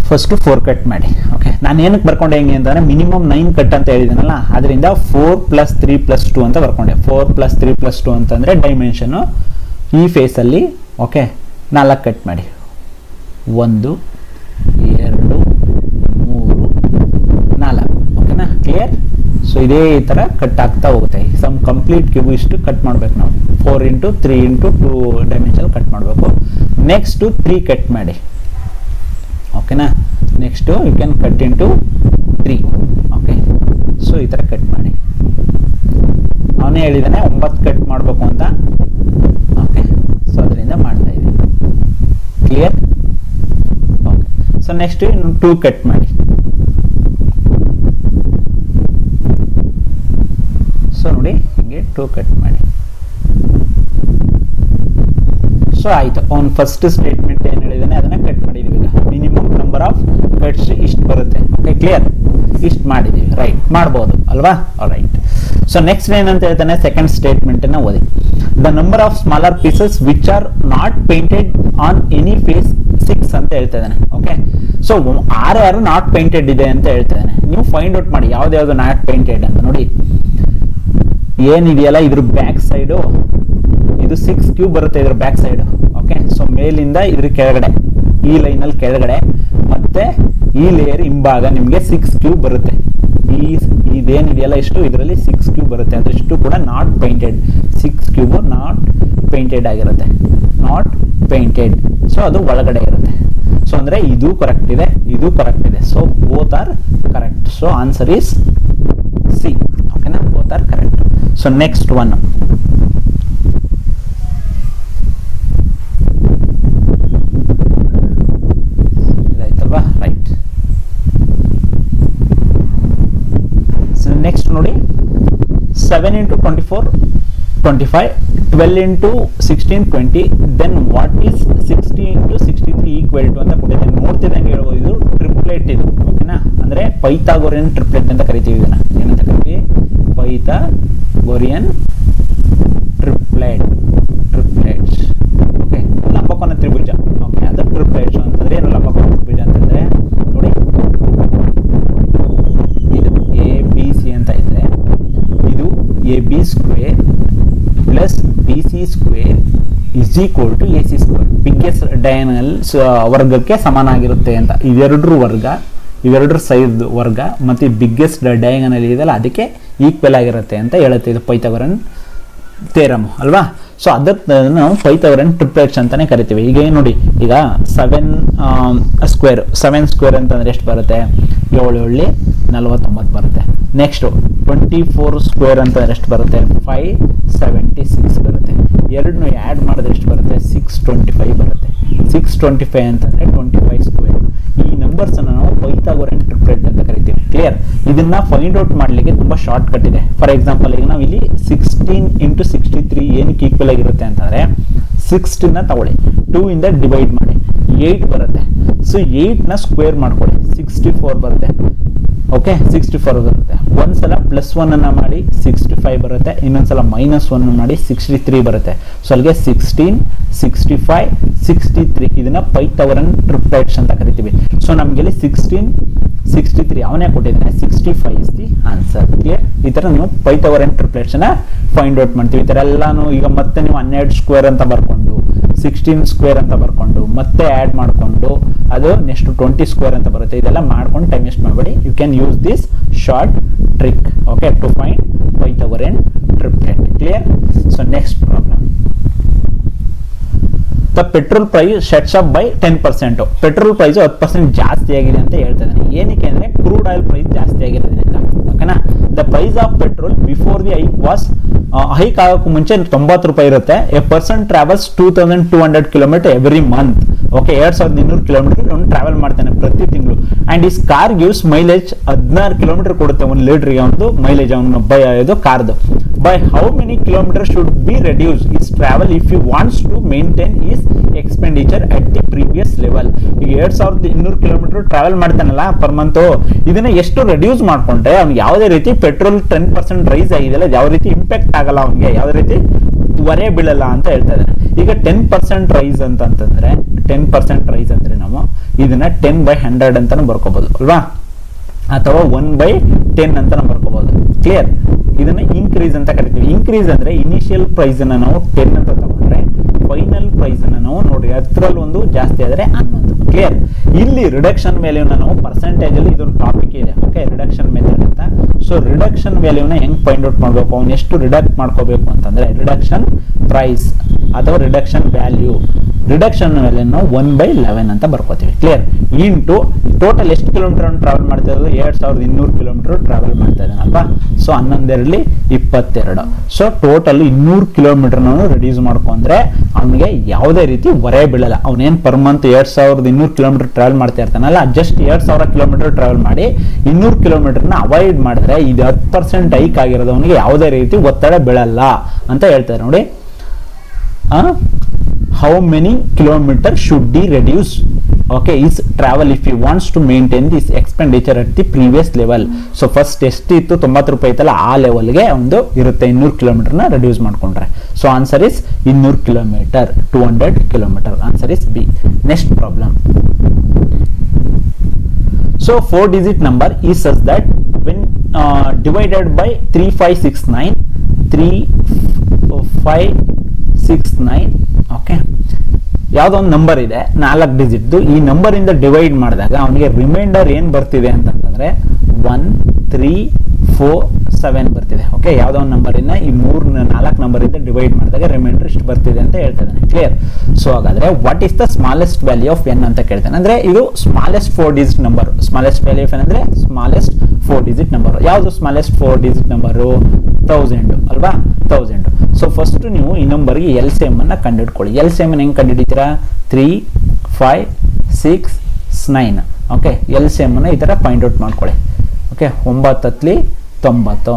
ಫಸ್ಟು 4 ಕಟ್ ಮಾಡಿ. ಓಕೆ, ನಾನು ಏನಕ್ಕೆ ಬರ್ಕೊಂಡೆ ಹೆಂಗೆ ಅಂತಂದರೆ ಮಿನಿಮಮ್ 9 ಕಟ್ ಅಂತ ಹೇಳಿದ್ದೀನಲ್ಲ, ಅದರಿಂದ 4 + 3 + 2 ಅಂತ ಬರ್ಕೊಂಡೆ. 4 + 3 + 2 ಅಂತಂದರೆ ಡೈಮೆನ್ಷನ್ನು ಈ ಫೇಸಲ್ಲಿ. ಓಕೆ, 4 ಕಟ್ ಮಾಡಿ. 1 2 3 4, ಓಕೆನಾ? ಕ್ಲಿಯರ್? ಸೊ ಇದೇ ಥರ ಕಟ್ ಆಗ್ತಾ ಹೋಗುತ್ತೆ. ಸಮ್ ಕಂಪ್ಲೀಟ್ ಕ್ಯೂಬ್ ಇಷ್ಟು ಕಟ್ ಮಾಡಬೇಕು ನಾವು. 4 × 3 × 2 ಡೈಮೆನ್ಷನ್ ಕಟ್ ಮಾಡಬೇಕು. ನೆಕ್ಸ್ಟು 3 ಕಟ್ ಮಾಡಿ, ಓಕೆನಾ? Next you can cut into 3. Okay, so ಈ ಥರ ಕಟ್ ಮಾಡಿ. ಅವನೇ ಹೇಳಿದ್ದಾನೆ 9 ಕಟ್ ಮಾಡಬೇಕು ಅಂತ. ಓಕೆ, ಸೊ ಅದರಿಂದ ಮಾಡ್ತಾ ಇದ್ದೀನಿ. Clear? Okay, so next 2 cut ಮಾಡಿ. ಸೊ ನೋಡಿ ಹೀಗೆ 2 ಕಟ್ ಮಾಡಿ. ಸೊ ಆಯಿತು, ಅವ್ನು ಫಸ್ಟ್ ಸ್ಟೇಟ್ಮೆಂಟ್ ಏನು ಹೇಳಿದ್ದಾನೆ ಅದನ್ನು ಕಟ್ ಮಾಡಿದ್ದೀವಿ. ಈಗ ಮಿನಿಮಮ್ ನಂಬರ್ ಆಫ್ ಕಟ್ಸ್ ಇಷ್ಟು ಬರುತ್ತೆ. Okay, clear? ಇಷ್ಟು ಮಾಡಿದ್ದೀವಿ, ರೈಟ್? ಮಾಡ್ಬೋದು ಅಲ್ವಾ? ರೈಟ್. ಸೊ ನೆಕ್ಸ್ಟ್ ಏನಂತ ಹೇಳ್ತಾನೆ? ಸೆಕೆಂಡ್ ಸ್ಟೇಟ್ಮೆಂಟನ್ನು ಓದಿ. The number of smaller pieces which are not painted on any face 6 ಅಂತ ಹೇಳ್ತಾ ಇದ್ದಾನೆ. ಓಕೆ, ಸೊ 6 ನಾಟ್ ಪೇಂಟೆಡ್ ಇದೆ ಅಂತ ಹೇಳ್ತಾ ಇದ್ದಾನೆ. ನೀವು ಫೈಂಡ್ ಔಟ್ ಮಾಡಿ ಯಾವ್ದು ನಾಟ್ ಪೇಂಟೆಡ್ ಅಂತ. ನೋಡಿ ಏನಿದೆಯಲ್ಲ ಇದ್ರ ಬ್ಯಾಕ್ ಸೈಡು, ಇದು 6 ಕ್ಯೂಬ್ ಬರುತ್ತೆ ಇದ್ರ ಬ್ಯಾಕ್ ಸೈಡ್. ಓಕೆ, ಸೊ ಮೇಲಿಂದ ಇದ್ರ ಕೆಳಗಡೆ, ಈ ಲೈನಲ್ಲಿ ಕೆಳಗಡೆ ಮತ್ತೆ ಈ ಲೇಯರ್ ಹಿಂಭಾಗ ನಿಮಗೆ 6 ಕ್ಯೂಬ್ ಬರುತ್ತೆ. ಇದೇನಿದೆಯಲ್ಲ ಇಷ್ಟು, ಇದರಲ್ಲಿ 6 ಕ್ಯೂಬ್ ಬರುತ್ತೆ. ಅಂದ್ರೆ ಇಷ್ಟು ಕೂಡ not painted. 6 cube not painted ಆಗಿರುತ್ತೆ, ನಾಟ್ ಪೇಂಟೆಡ್. ಸೊ ಅದು ಒಳಗಡೆ ಇರುತ್ತೆ. ಸೊ ಅಂದ್ರೆ ಇದು ಕರೆಕ್ಟ್ ಇದೆ, ಇದು ಕರೆಕ್ಟ್ ಇದೆ. So both are correct. So answer is C. ಓಕೆನಾ? Both are correct. So next one, ಇದಾಯ್ತಲ್ವಾ? ರೈಟ್. ಸೊ ನೆಕ್ಸ್ಟ್ ನೋಡಿ, 7 × 24 25, 12 × 16 20, then what is 60 × 63 equal to ಅಂತ ಕೊಟ್ಟಿದ್ದೇನೆ. ನೋಡ್ತಿದ್ದಂಗೆ ಹೇಳ್ಬೋದು, ಇದು ಟ್ರಿಪ್ಲೆಟ್ ಇದು. ಓಕೆನಾ? ಅಂದರೆ ಪೈಥಾಗೋರಿಯನ್ ಟ್ರಿಪ್ಲೆಟ್ ಅಂತ ಕರಿತೀವಿ ಇದನ್ನು. ಏನಂತ ಕರಿತೀವಿ? ಪೈಥಾಗೋರಿಯನ್ ಟ್ರಿಪ್ಲೆಟ್ಸ್. ಓಕೆ, ಲಂಬಕೋನ ತ್ರಿಭುಜ. ಓಕೆ, ಅದು ಟ್ರಿಪ್ಲೆಟ್ಸ್ ಅಂತಂದ್ರೆ ಏನು? ಲಂಬಕೋನ ತ್ರಿಭುಜ ಅಂತಂದರೆ ನೋಡಿ, ಇದು ABC ಅಂತ ಇದ್ದರೆ ಇದು AB² + BC² is equal to AC². Biggest diagonal ವರ್ಗಕ್ಕೆ ಸಮಾನಾಗಿರುತ್ತೆ ಅಂತ. ಇವೆರಡರ ವರ್ಗ, ಇವೆರಡರ ಸೈಡ್ ವರ್ಗ ಮತ್ತು ಬಿಗ್ಗೆಸ್ಟ್ ಡಯಾಗನಲ್ ಇದೆಯಲ್ಲ ಅದಕ್ಕೆ ಈಕ್ವಲ್ ಆಗಿರುತ್ತೆ ಅಂತ ಹೇಳುತ್ತೆ ಇದು ಪೈಥಾಗೋರನ್ ಥಿಯರಮ್ ಅಲ್ವಾ? ಸೊ ಅದಕ್ಕೆ ನಾವು ಪೈಥಾಗೋರನ್ ಟ್ರಿಪ್ಲೆಟ್ಸ್ ಅಂತಾನೆ ಕರಿತೀವಿ. ಈಗ ನೋಡಿ, ಈಗ 7 ಸ್ಕ್ವೇರ್ ಅಂತಂದ್ರೆ ಎಷ್ಟು ಬರುತ್ತೆ? 7 7 49 ಬರುತ್ತೆ. ನೆಕ್ಸ್ಟು 24 ಸ್ಕ್ವೇರ್ ಅಂತಂದ್ರೆ ಎಷ್ಟು ಬರುತ್ತೆ? 576 ಬರುತ್ತೆ. ಎರಡನ್ನೂ ಆ್ಯಡ್ ಮಾಡಿದ್ರೆ ಎಷ್ಟು ಬರುತ್ತೆ? 625 ಬರುತ್ತೆ. 625 ಅಂತಂದರೆ 25 ಸ್ಕ್ವೇರ್. ಈ ನಂಬರ್ಸನ್ನು ನಾವು ಪೈಥಾಗೋರನ್ ಟ್ರಿಪ್ಲೆಟ್ ಅಂತ ಕರಿತೀವಿ. ಕ್ಲಿಯರ್? ಇದನ್ನ ಫೈಂಡ್ ಔಟ್ ಮಾಡಲಿಕ್ಕೆ ತುಂಬಾ ಶಾರ್ಟ್ ಕಟ್ ಇದೆ. ಫಾರ್ ಎಕ್ಸಾಂಪಲ್ ಈಗ ನಾವು ಇಲ್ಲಿ 16 ಇಂಟು 63 ಏನಕ್ಕೆ ಈಕ್ವಲ್ ಆಗಿರುತ್ತೆ ಅಂತಂದ್ರೆ 16 ತಗೊಳ್ಳಿ, 2 ಇಂದ ಡಿವೈಡ್ ಮಾಡಿ 8 ಬರುತ್ತೆ. ಸೊ 8 ನ ಸ್ಕ್ವೇರ್ ಮಾಡ್ಕೊಳ್ಳಿ 64 ಬರುತ್ತೆ. ಓಕೆ 64 ಬರುತ್ತೆ. ಒಂದ್ಸಲ +1 ಅನ್ನ ಮಾಡಿ 65 ಬರುತ್ತೆ, ಇನ್ನೊಂದ್ಸಲ -1 ಮಾಡಿ 63 ಬರುತ್ತೆ. ಸೊ ಅಲ್ಲಿಗೆ 16, 65, 63 ಇದನ್ನ ಪೈಥಾಗರನ್ ಟ್ರಿಪ್ಲೆಟ್ಸ್ ಅಂತ ಕರಿತೀವಿ. ಸೊ ನಮ್ಗೆ ಇಲ್ಲಿ 16, 63 ಅವನೇ ಕೊಟ್ಟಿದ್ದಾನೆ, 65 ಇಸ್ ದಿ ಆನ್ಸರ್. ಕ್ಲಿಯರ್? ಈ ತರ ನೀವು ಪೈಥಾಗರನ್ ಟ್ರಿಪ್ಲೆಟ್ಸ್ ನ ಫೈಂಡ್ ಔಟ್ ಮಾಡ್ತೀವಿ. ಈ ತರ ಎಲ್ಲಾನು ಈಗ ಮತ್ತೆ ನೀವು 12 ಸ್ಕ್ವೇರ್ ಅಂತ ಬರ್ಕೊಂಡು 16 ಸ್ಕ್ವೇರ್ ಅಂತ ಬರ್ಕೊಂಡು ಮತ್ತೆ ಆಡ್ ಮಾಡ್ಕೊಂಡು ಅದು ನೆಕ್ಸ್ಟ್ 20 ಸ್ಕ್ವೇರ್ ಅಂತ ಬರುತ್ತೆ. ಇದೆಲ್ಲ ಮಾಡ್ಕೊಂಡು ಟೈಮ್ ವೇಸ್ಟ್ ಮಾಡಬೇಡಿ. You can use this short trick okay to find Pythagorean triplet. Clear? So next problem. The petrol price sets up by 10%. Petrol price 10% ಜಾಸ್ತಿ ಆಗಿದೆ ಅಂತ ಹೇಳ್ತಾ ಇದ್ದಾನೆ. ಏನಕ್ಕೆ ಅಂದ್ರೆ ಕ್ರೂಡ್ ಆಯಿಲ್ ಪ್ರೈಸ್ ಜಾಸ್ತಿ ಆಗಿರೋದ್ರಿಂದ. ಓಕೆನಾ? The price of petrol before the hike was hike ಆಗೋಕ್ಕೂ ಮುಂಚೆ 90 ರೂಪಾಯಿ ಇರುತ್ತೆ. A person travels 2200 kilometer every month. Okay 2200 kilometer ಅವ್ನು ಟ್ರಾವೆಲ್ ಮಾಡ್ತಾನೆ ಪ್ರತಿ ತಿಂಗಳು. And is car gives mileage 16 kilometer ಕೊಡುತ್ತೆ ಒಂದು ಲೀಟರ್ಗೆ ಒಂದು ಮೈಲೇಜ್ ಅವನು ಇದು ಕಾರ್ದು. By how many kilometer should be reduce is travel if you wants to maintain is expenditure at the previous level. ಈಗ 2200 ಕಿಲೋಮೀಟರ್ ಟ್ರಾವೆಲ್ ಮಾಡ್ತಾನಲ್ಲ ಪರ್ ಮಂತ್, ಇದನ್ನ ಎಷ್ಟು ರೆಡ್ಯೂಸ್ ಮಾಡ್ಕೊಂಡ್ರೆ ಅವ್ನಿಗೆ ಯಾವುದೇ ರೀತಿ ಪೆಟ್ರೋಲ್ 10% ರೈಸ್ ಆಗಿದೆಯಲ್ಲ ಯಾವ ರೀತಿ ಇಂಪ್ಯಾಕ್ಟ್ ಆಗಲ್ಲ, ಅವ್ನಿಗೆ ಯಾವುದೇ ರೀತಿ ಹೊರೆ ಬೀಳಲ್ಲ ಅಂತ ಹೇಳ್ತಾ ಇದ್ದಾರೆ. ಈಗ 10% ರೈಸ್ ಅಂತಂದ್ರೆ 10% ರೈಸ್ ಅಂದ್ರೆ ನಾವು ಇದನ್ನ 10/100 ಅಂತಾನು ಬರ್ಕೋಬಹುದು ಅಲ್ವಾ, ಅಥವಾ 1/10 ಅಂತಾನು ಬರ್ಕೋಬಹುದು. ಕ್ಲಿಯರ್? ಇದನ್ನ ಇನ್ಕ್ರೀಸ್ ಅಂತ ಕರಿತೀವಿ. ಇನ್ಕ್ರೀಸ್ ಅಂದ್ರೆ ಇನಿಷಿಯಲ್ ಪ್ರೈಸ್ ಅನ್ನ ನಾವು 10 ಅಂತ ತಗೊಂಡ್ರೆ ಫೈನಲ್ ಪ್ರೈಸ್ ಅನ್ನ ನಾವು ನೋಡಿ 10ರಲ್ಲಿ ಒಂದು ಜಾಸ್ತಿ ಆದ್ರೆ 11. ಕ್ಲಿಯರ್? ಇಲ್ಲಿ ರಿಡಕ್ಷನ್ ವ್ಯಾಲ್ಯೂನ ನಾವು ಪರ್ಸೆಂಟೇಜ್ ಅಲ್ಲಿ ಇದೊಂದು ಟಾಪಿಕ್ ಇದೆ. ಓಕೆ ರಿಡಕ್ಷನ್ ಮೆಥಡ್ ಅಂತ. ಸೊ ರಿಡಕ್ಷನ್ ವ್ಯಾಲ್ಯೂನ ಹೆಂಗ್ ಫೈಂಡ್ ಔಟ್ ಮಾಡಬೇಕು, ಅವ್ನು ಎಷ್ಟು ರಿಡಕ್ಟ್ ಮಾಡ್ಕೋಬೇಕು ಅಂತಂದ್ರೆ ರಿಡಕ್ಷನ್ ಪ್ರೈಸ್ ಅಥವಾ ರಿಡಕ್ಷನ್ ವ್ಯಾಲ್ಯೂ, ರಿಡಕ್ಷನ್ ವ್ಯಾಲ್ಯೂ ನಾವು 1/11 ಅಂತ ಬರ್ಕೋತೀವಿ. ಕ್ಲಿಯರ್? ಇಂಟು ಟೋಟಲ್ ಎಷ್ಟು ಕಿಲೋಮೀಟರ್ ಟ್ರಾವೆಲ್ ಮಾಡ್ತಾ ಇರೋದು 2200 ಕಿಲೋಮೀಟರ್ ಟ್ರಾವೆಲ್ ಮಾಡ್ತಾ ಇದ್ದಾನಲ್ವಾ. ಸೊ 11 22. ಸೊ ಟೋಟಲ್ 200 ಕಿಲೋಮೀಟರ್ ನಾವು ರೆಡ್ಯೂಸ್ ಮಾಡ್ಕೊಂಡ್ರೆ ಅವನಿಗೆ ಯಾವುದೇ ರೀತಿ ಹೊರೆ ಬೀಳಲ್ಲ. ಅವನೇನ್ ಪರ್ ಮಂತ್ 2200 ಕಿಲೋಮೀಟರ್ ಟ್ರಾವೆಲ್ ಮಾಡ್ತಾ ಇರ್ತಾನಲ್ಲ, ಜಸ್ಟ್ 2000 ಕಿಲೋಮೀಟರ್ ಟ್ರಾವೆಲ್ ಮಾಡಿ 200 ಕಿಲೋಮೀಟರ್ನ ಅವಾಯ್ಡ್ ಮಾಡಿದ್ರೆ ಇದು 10% ಹೈಕ್ ಆಗಿರೋದು ಅವನಿಗೆ ಯಾವುದೇ ರೀತಿ ಒತ್ತಡ ಬೀಳಲ್ಲ ಅಂತ ಹೇಳ್ತಾರೆ. ನೋಡಿ how many kilometer should be reduced okay is travel if he wants to maintain this expenditure at the previous level. so first ಎಷ್ಟಿತ್ತು 90 ರೂಪಾಯಿ ಇತ್ತಲ್ಲ ಆ ಲೆವೆಲ್ಗೆ ಒಂದು ಇರುತ್ತೆ 200 ಕಿಲೋಮೀಟರ್ನ ರೆಡ್ಯೂಸ್ ಮಾಡ್ಕೊಂಡ್ರೆ. So answer is 200 kilometre 200 kilometre. Answer is B. Next problem. so 4-digit number is such that when divided by 3569 3569 okay ಯಾವುದೋ ಒಂದು ನಂಬರ್ ಇದೆ 4 ಡಿಜಿಟ್, ಈ ನಂಬರ್ ಇಂದ ಡಿವೈಡ್ ಮಾಡಿದಾಗ ಅವನಿಗೆ ರಿಮೈಂಡರ್ ಏನ್ ಬರ್ತಿದೆ ಅಂತಂದ್ರೆ 1 3 4 7 ಬರ್ತಿದೆ. ಓಕೆ ಯಾವುದೋ ಒಂದು ನಂಬರ್ ಇಂದ ಈ 4 ನಂಬರ್ ಇಂದ ಡಿವೈಡ್ ಮಾಡಿದಾಗ ರಿಮೈಂಡರ್ ಇಷ್ಟು ಬರ್ತಿದೆ ಅಂತ ಹೇಳ್ತಾ ಇದ್ದಾನೆ. ಕ್ಲಿಯರ್? ಸೊ ಹಾಗಾದ್ರೆ what is the smallest value of N ಅಂತ ಕೇಳ್ತಾನೆ. ಅಂದ್ರೆ ಇದು smallest 4 digit number. Smallest value of N ಅಂದ್ರೆ ಸ್ಮಾಲೆಸ್ಟ್ 4 ಡಿಜಿಟ್ ನಂಬರ್. ಯಾವುದು ಸ್ಮಾಲೆಸ್ಟ್ 4 ಡಿಜಿಟ್ ನಂಬರು? 1000 ಅಲ್ವಾ, 1000. ಸೊ ಫಸ್ಟ್ ನೀವು ಈ ನಂಬರ್ಗೆ LCM ಅನ್ನ ಕಂಡುಹಿಡ್ಕೊಳ್ಳಿ. LCM ಹೆಂಗ್ ಕಂಡುಹಿಡಿತೀರಾ? 3 5 6 9. ಓಕೆ LCM ಅನ್ನ ಈ ತರ ಫೈಂಡ್ ಔಟ್ ಮಾಡ್ಕೊಳ್ಳಿ. ಓಕೆ 9 90.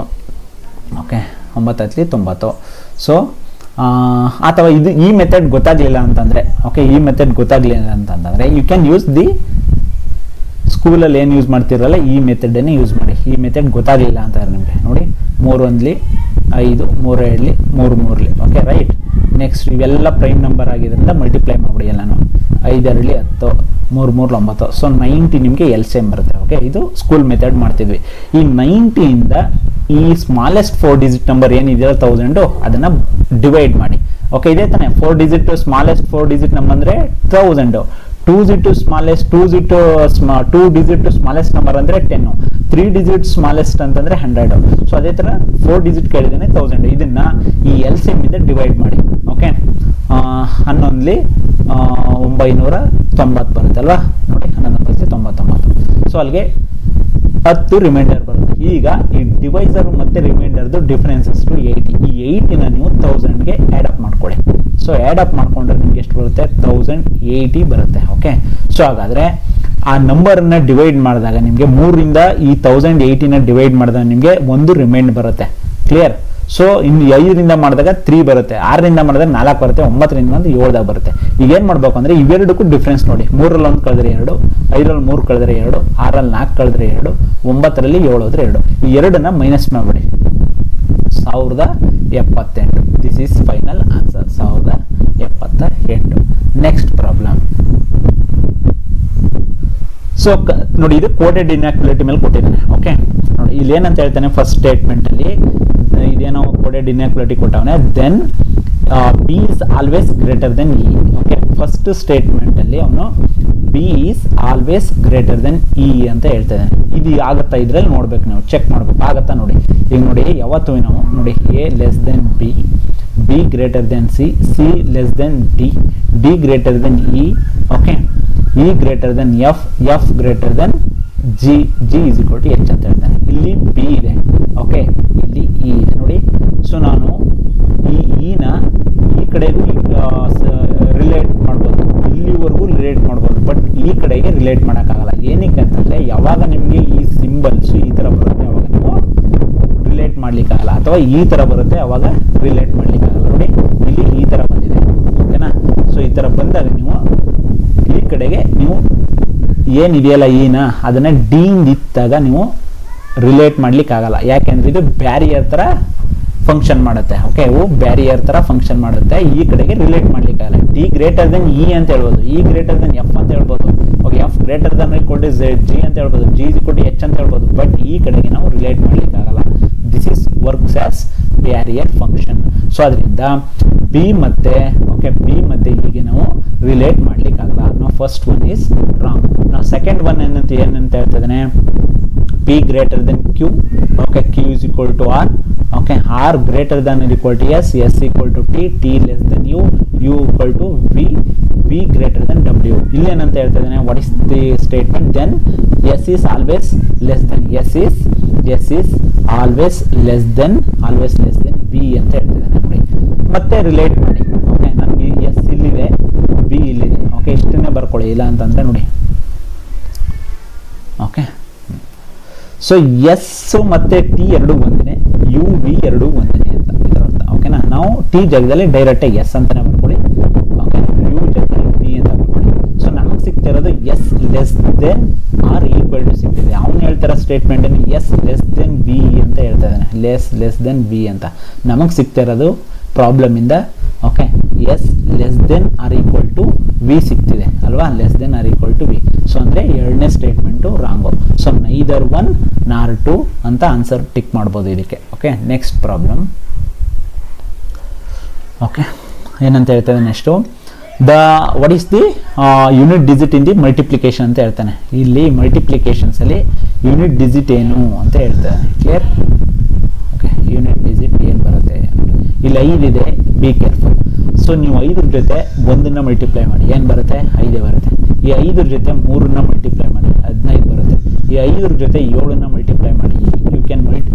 ಓಕೆ 9 90. ಸೊ ಅಥವಾ ಇದು ಈ ಮೆಥಡ್ ಗೊತ್ತಾಗ್ಲಿಲ್ಲ ಅಂತಂದ್ರೆ, ಓಕೆ ಈ ಮೆಥಡ್ ಗೊತ್ತಾಗ್ಲಿಲ್ಲ ಅಂತಂದ್ರೆ ಯು ಕ್ಯಾನ್ ಯೂಸ್ ದಿ ಸ್ಕೂಲಲ್ಲಿ ಏನು ಯೂಸ್ ಮಾಡ್ತಿರಲ್ಲ ಈ ಮೆಥಡನ್ನೇ ಯೂಸ್ ಮಾಡಿ. ಈ ಮೆಥಡ್ ಗೊತ್ತಾಗಲಿಲ್ಲ ಅಂತಾರೆ ನಿಮಗೆ. ನೋಡಿ 3 1 5 3 2 3 3. Okay right. ನೆಕ್ಸ್ಟ್ ಇವೆಲ್ಲ ಪ್ರೈಮ್ ನಂಬರ್ ಆಗಿದ್ದರಿಂದ ಮಲ್ಟಿಪ್ಲೈ ಮಾಡಿಬಿಡಿ ಎಲ್ಲಾನು. 5 2 10 3 3 9. ಸೊ 90 ನಿಮಗೆ LCM ಬರುತ್ತೆ. ಓಕೆ ಇದು ಸ್ಕೂಲ್ ಮೆಥಡ್ ಮಾಡ್ತಿದ್ವಿ. ಈ 90 ಇಂದ ಈ ಸ್ಮಾಲೆಸ್ಟ್ 4 ಡಿಜಿಟ್ ನಂಬರ್ ಏನಿದೆಯಲ್ಲ 1000 ಅದನ್ನ ಡಿವೈಡ್ ಮಾಡಿ. ಓಕೆ ಇದೇ ತಾನೆ 4 ಡಿಜಿಟ್ ಸ್ಮಾಲೆಸ್ಟ್ 4 ಡಿಜಿಟ್ ನಂಬರ್ ಅಂದ್ರೆ 1000. 2 ಡಿಜಿಟ್ ಸ್ಮಾಲೆಸ್ಟ್ ನಂಬರ್ ಅಂದ್ರೆ 10. 3 ಡಿಜಿಟ್ ಸ್ಮಾಲೆಸ್ಟ್ ಅಂತಂದ್ರೆ 100. ಸೊ ಅದೇ ತರ 4 ಡಿಜಿಟ್ ಕೇಳಿದಾನೆ 1000. ಇದನ್ನ ಈ LCM ಇಂದ ಡಿವೈಡ್ ಮಾಡಿ. ಓಕೆ 11 990 ಬರುತ್ತೆ ಅಲ್ವಾ. ನೋಡಿ 11 99. ಸೊ ಅಲ್ಲಿಗೆ 10 ರಿಮೈಂಡರ್ ಬರುತ್ತೆ. ಈಗ ಈ ಡಿವೈಸರ್ ಮತ್ತೆ ರಿಮೈಂಡರ್ದು ಡಿಫರೆನ್ಸ್ ಎಷ್ಟು? 80. ಈ 80ನ ನೀವು 1000ಗೆ ಆಡ್ ಅಪ್ ಮಾಡ್ಕೊಳ್ಳಿ. ಸೊ ಆಡ್ ಅಪ್ ಮಾಡ್ಕೊಂಡ್ರೆ ನಿಮ್ಗೆ ಎಷ್ಟು ಬರುತ್ತೆ? 1080 ಬರುತ್ತೆ. ಓಕೆ ಸೊ ಹಾಗಾದ್ರೆ ಆ ನಂಬರನ್ನು ಡಿವೈಡ್ ಮಾಡಿದಾಗ ನಿಮಗೆ 3ರಿಂದ ಈ 1080ನ ಡಿವೈಡ್ ಮಾಡಿದಾಗ ನಿಮಗೆ 1 ರಿಮೈಂಡ್ ಬರುತ್ತೆ. ಕ್ಲಿಯರ್? ಸೊ ಇನ್ನು 5ರಿಂದ ಮಾಡಿದಾಗ 3 ಬರುತ್ತೆ, 6ರಿಂದ ಮಾಡಿದಾಗ 4 ಬರುತ್ತೆ, 9ರಿಂದ 7ದಾಗ ಬರುತ್ತೆ. ಈಗ ಏನು ಮಾಡಬೇಕು ಅಂದರೆ ಇವೆರಡಕ್ಕೂ ಡಿಫ್ರೆನ್ಸ್ ನೋಡಿ. 3ರಲ್ಲಿ 1 ಕಳೆದ್ರೆ 2, 5ರಲ್ಲಿ 3 ಕಳೆದ್ರೆ 2, 6ರಲ್ಲಿ 4 ಕಳೆದ್ರೆ 2, 9ರಲ್ಲಿ 7 ಹೋದ್ರೆ 2. ಈ ಎರಡನ್ನ ಮೈನಸ್ ಮಾಡಿಬಿಡಿ. 1078. This is final answer, 1078. Next problem. So ನೋಡಿ, ಇದು ಕೋಡೆಡ್ ಇನ್ಆಕ್ಯುರೇಟಿ ಮೇಲೆ ಕೊಟ್ಟಿದ್ದಾನೆ. ಓಕೆ, ನೋಡಿ ಇಲ್ಲಿ ಏನಂತ ಹೇಳ್ತಾನೆ ಫಸ್ಟ್ ಸ್ಟೇಟ್ಮೆಂಟ್ ಅಲ್ಲಿ, ಇದೇನೋ ಕೋಡೆಡ್ ಇನ್ಆಕ್ಯುರೇಟಿ ಕೊಟ್ಟವನೆ. Then B is always greater than E. Okay, first statement ಅಲ್ಲಿ ಅವನು B is always greater than E ಅಂತ ಹೇಳ್ತಾ ಇದ್ದಾನೆ. ಇದು ಆಗುತ್ತಾ? ಇದ್ರಲ್ಲಿ ನೋಡ್ಬೇಕು, ನಾವು ಚೆಕ್ ಮಾಡ್ಬೇಕು ಆಗುತ್ತಾ ನೋಡಿ. ಈಗ ನೋಡಿ, ಯಾವತ್ತೂ ನಾವು ನೋಡಿ A less than B, B greater than C, C less than D, D greater than E, okay, E greater than F, F greater than G, G is equal to H ಅಂತ ಹೇಳ್ತಾನೆ. ಇಲ್ಲಿ ಬಿ ಇದೆ, okay, ಇಲ್ಲಿ E ಇದೆ ನೋಡಿ. So ನಾನು ಈ ಇನ ಈ ಕಡೆಗೂ ರಿಲೇಟ್ ಮಾಡ್ಬೋದು, ಇಲ್ಲಿವರೆಗೂ ರಿಲೇಟ್ ಮಾಡ್ಬೋದು, ಬಟ್ ಈ ಕಡೆಗೆ ರಿಲೇಟ್ ಮಾಡೋಕ್ಕಾಗಲ್ಲ. ಏನಕ್ಕೆ ಅಂತಂದರೆ ಯಾವಾಗ ನಿಮಗೆ ಈ ಸಿಂಬಲ್ಸ್ ಈ ಥರ ಬರುತ್ತೆ ಅವಾಗ ನೀವು ರಿಲೇಟ್ ಮಾಡ್ಲಿಕ್ಕಾಗಲ್ಲ, ಅಥವಾ ಈ ಥರ ಬರುತ್ತೆ ಅವಾಗ ರಿಲೇಟ್ ಮಾಡ್ಲಿಕ್ಕಾಗಲ್ಲ. ನೋಡಿ ಇಲ್ಲಿ ಈ ಥರ ಬಂದಿದೆ, ಓಕೆನಾ? ಸೊ ಈ ಥರ ಬಂದಾಗ ನೀವು ಈ ಕಡೆಗೆ ನೀವು ಏನಿದೆಯಲ್ಲ ಈನ ಅದನ್ನು ಡಿಯಿಂದ ಇತ್ತಾಗ ನೀವು ರಿಲೇಟ್ ಮಾಡ್ಲಿಕ್ಕಾಗಲ್ಲ. ಯಾಕೆಂದ್ರೆ ಇದು ಬ್ಯಾರಿಯರ್ ಥರ ಫಂಕ್ಷನ್ ಮಾಡುತ್ತೆ. ಓಕೆ, ಇವು ಬ್ಯಾರಿಯರ್ ಥರ ಫಂಕ್ಷನ್ ಮಾಡುತ್ತೆ, ಈ ಕಡೆಗೆ ರಿಲೇಟ್ ಮಾಡ್ಲಿಕ್ಕಾಗಲ್ಲ. ಡಿ ಗ್ರೇಟರ್ ದೆನ್ ಇ ಅಂತ ಹೇಳ್ಬೋದು, ಇ ಗ್ರೇಟರ್ ದೆನ್ ಎಫ್ ಅಂತ ಹೇಳ್ಬೋದು, okay, F greater than equal to G ಅಂತ ಹೇಳ್ಬೋದು, G is equal to H ಅಂತ ಹೇಳ್ಬೋದು, ಬಟ್ ಈ ಕಡೆಗೆ ನಾವು ರಿಲೇಟ್ ಮಾಡ್ಲಿಕ್ಕಾಗಲ್ಲ. This is works as barrier function. So ಅದರಿಂದ ಬಿ ಮತ್ತೆ ಓಕೆ, ಬಿ ಮತ್ತೆ ಇಲ್ಲಿಗೆ ನಾವು ರಿಲೇಟ್ ಮಾಡ್ಲಿಕ್ಕಾಗಲ್ಲ. ನಾವು ಫಸ್ಟ್ ಒನ್ ಈಸ್ ರಾಂಗ್. ನಾವು ಸೆಕೆಂಡ್ ಒನ್ ಏನಂತ ಹೇಳ್ತಿದ್ದಾನೆ, P greater than Q, okay, Q is equal to R, okay, R greater than or equal to S, S equal to T, T less than U, U equal to V, V greater than W. ಇಲ್ಲಿ ಏನಂತ ಹೇಳ್ತಿದ್ದಾನೆ, what is the statement? Then S is always less than, S is always less than V ಅಂತ ಹೇಳ್ತಿದ್ದಾನೆ ನೋಡಿ. ಮತ್ತೆ relate ಮಾಡಿ, okay, ನಮಗೆ S ಇಲ್ಲಿದೆ, V ಇಲ್ಲಿದೆ, ಓಕೆ, ಇಷ್ಟನ್ನೇ ಬರ್ಕೊಳ್ಳಿ, ಇಲ್ಲ ಅಂತಂದ್ರೆ ನೋಡಿ, ಓಕೆ. ಸೊ ಎಸ್ ಮತ್ತು ಟಿ ಎರಡು ಒಂದೇ, ಯು ವಿ ಎರಡು ಒಂದೇ ಅಂತ ಇದರ ಅರ್ಥ, ಓಕೆನಾ? ನಾವು ಟಿ ಜಾಗದಲ್ಲಿ ಡೈರೆಕ್ಟಾಗಿ ಎಸ್ ಅಂತಾನೆ ಬರ್ಕೊಳ್ಳಿ, ಓಕೆ, ಯು ಜಾಗದಲ್ಲಿ ಟಿ ಅಂತ ಬರ್ಕೊಳ್ಳಿ. ಸೊ ನಮಗೆ ಸಿಗ್ತಿರೋದು S less than R equal to ಸಿಗ್ತಿದೆ. ಅವನು ಹೇಳ್ತಾರ statement S less than V ಅಂತ ಹೇಳ್ತಾ ಇದ್ದಾನೆ, ಲೆಸ್ ದೆನ್ ವಿ ಅಂತ. ನಮಗೆ ಸಿಗ್ತಿರೋದು ಪ್ರಾಬ್ಲಮಿಂದ, okay, S less than R equal to V ಸಿಗ್ತಿದೆ ಅಲ್ವಾ, less than R equal to V. So ಅಂದರೆ ಎರಡನೇ statement wrong. So neither one nor two ಅಂತ ಆನ್ಸರ್ ಟಿಕ್ ಮಾಡ್ಬೋದು ಇದಕ್ಕೆ. Okay, next problem. ಓಕೆ, ಏನಂತ ಹೇಳ್ತಾನೆ next, what is the unit digit in the multiplication ಅಂತ ಹೇಳ್ತಾನೆ. ಇಲ್ಲಿ ಮಲ್ಟಿಪ್ಲಿಕೇಶನ್ಸಲ್ಲಿ ಯೂನಿಟ್ ಡಿಜಿಟ್ ಏನು ಅಂತ ಹೇಳ್ತಾನೆ. ಕ್ಲಿಯರ್? ಓಕೆ, ಯೂನಿಟ್ ಡಿಜಿಟ್ ಏನು ಬರುತ್ತೆ, ಇಲ್ಲಿ 5 ಇದೆ, ಬಿ ಕೇರ್ಫುಲ್. ಸೊ ನೀವು 5 ಜೊತೆ 1ನ್ನ ಮಲ್ಟಿಪ್ಲೈ ಮಾಡಿ, ಏನು ಬರುತ್ತೆ? 5 ಬರುತ್ತೆ. ಈ 5 ಜೊತೆ 3ನ್ನ ಮಲ್ಟಿಪ್ಲೈ ಮಾಡಿ, 15 ಬರುತ್ತೆ. ಈ 5 ಜೊತೆ 7ನ್ನ ಮಲ್ಟಿಪ್ಲೈ ಮಾಡಿ, ಯು ಕ್ಯಾನ್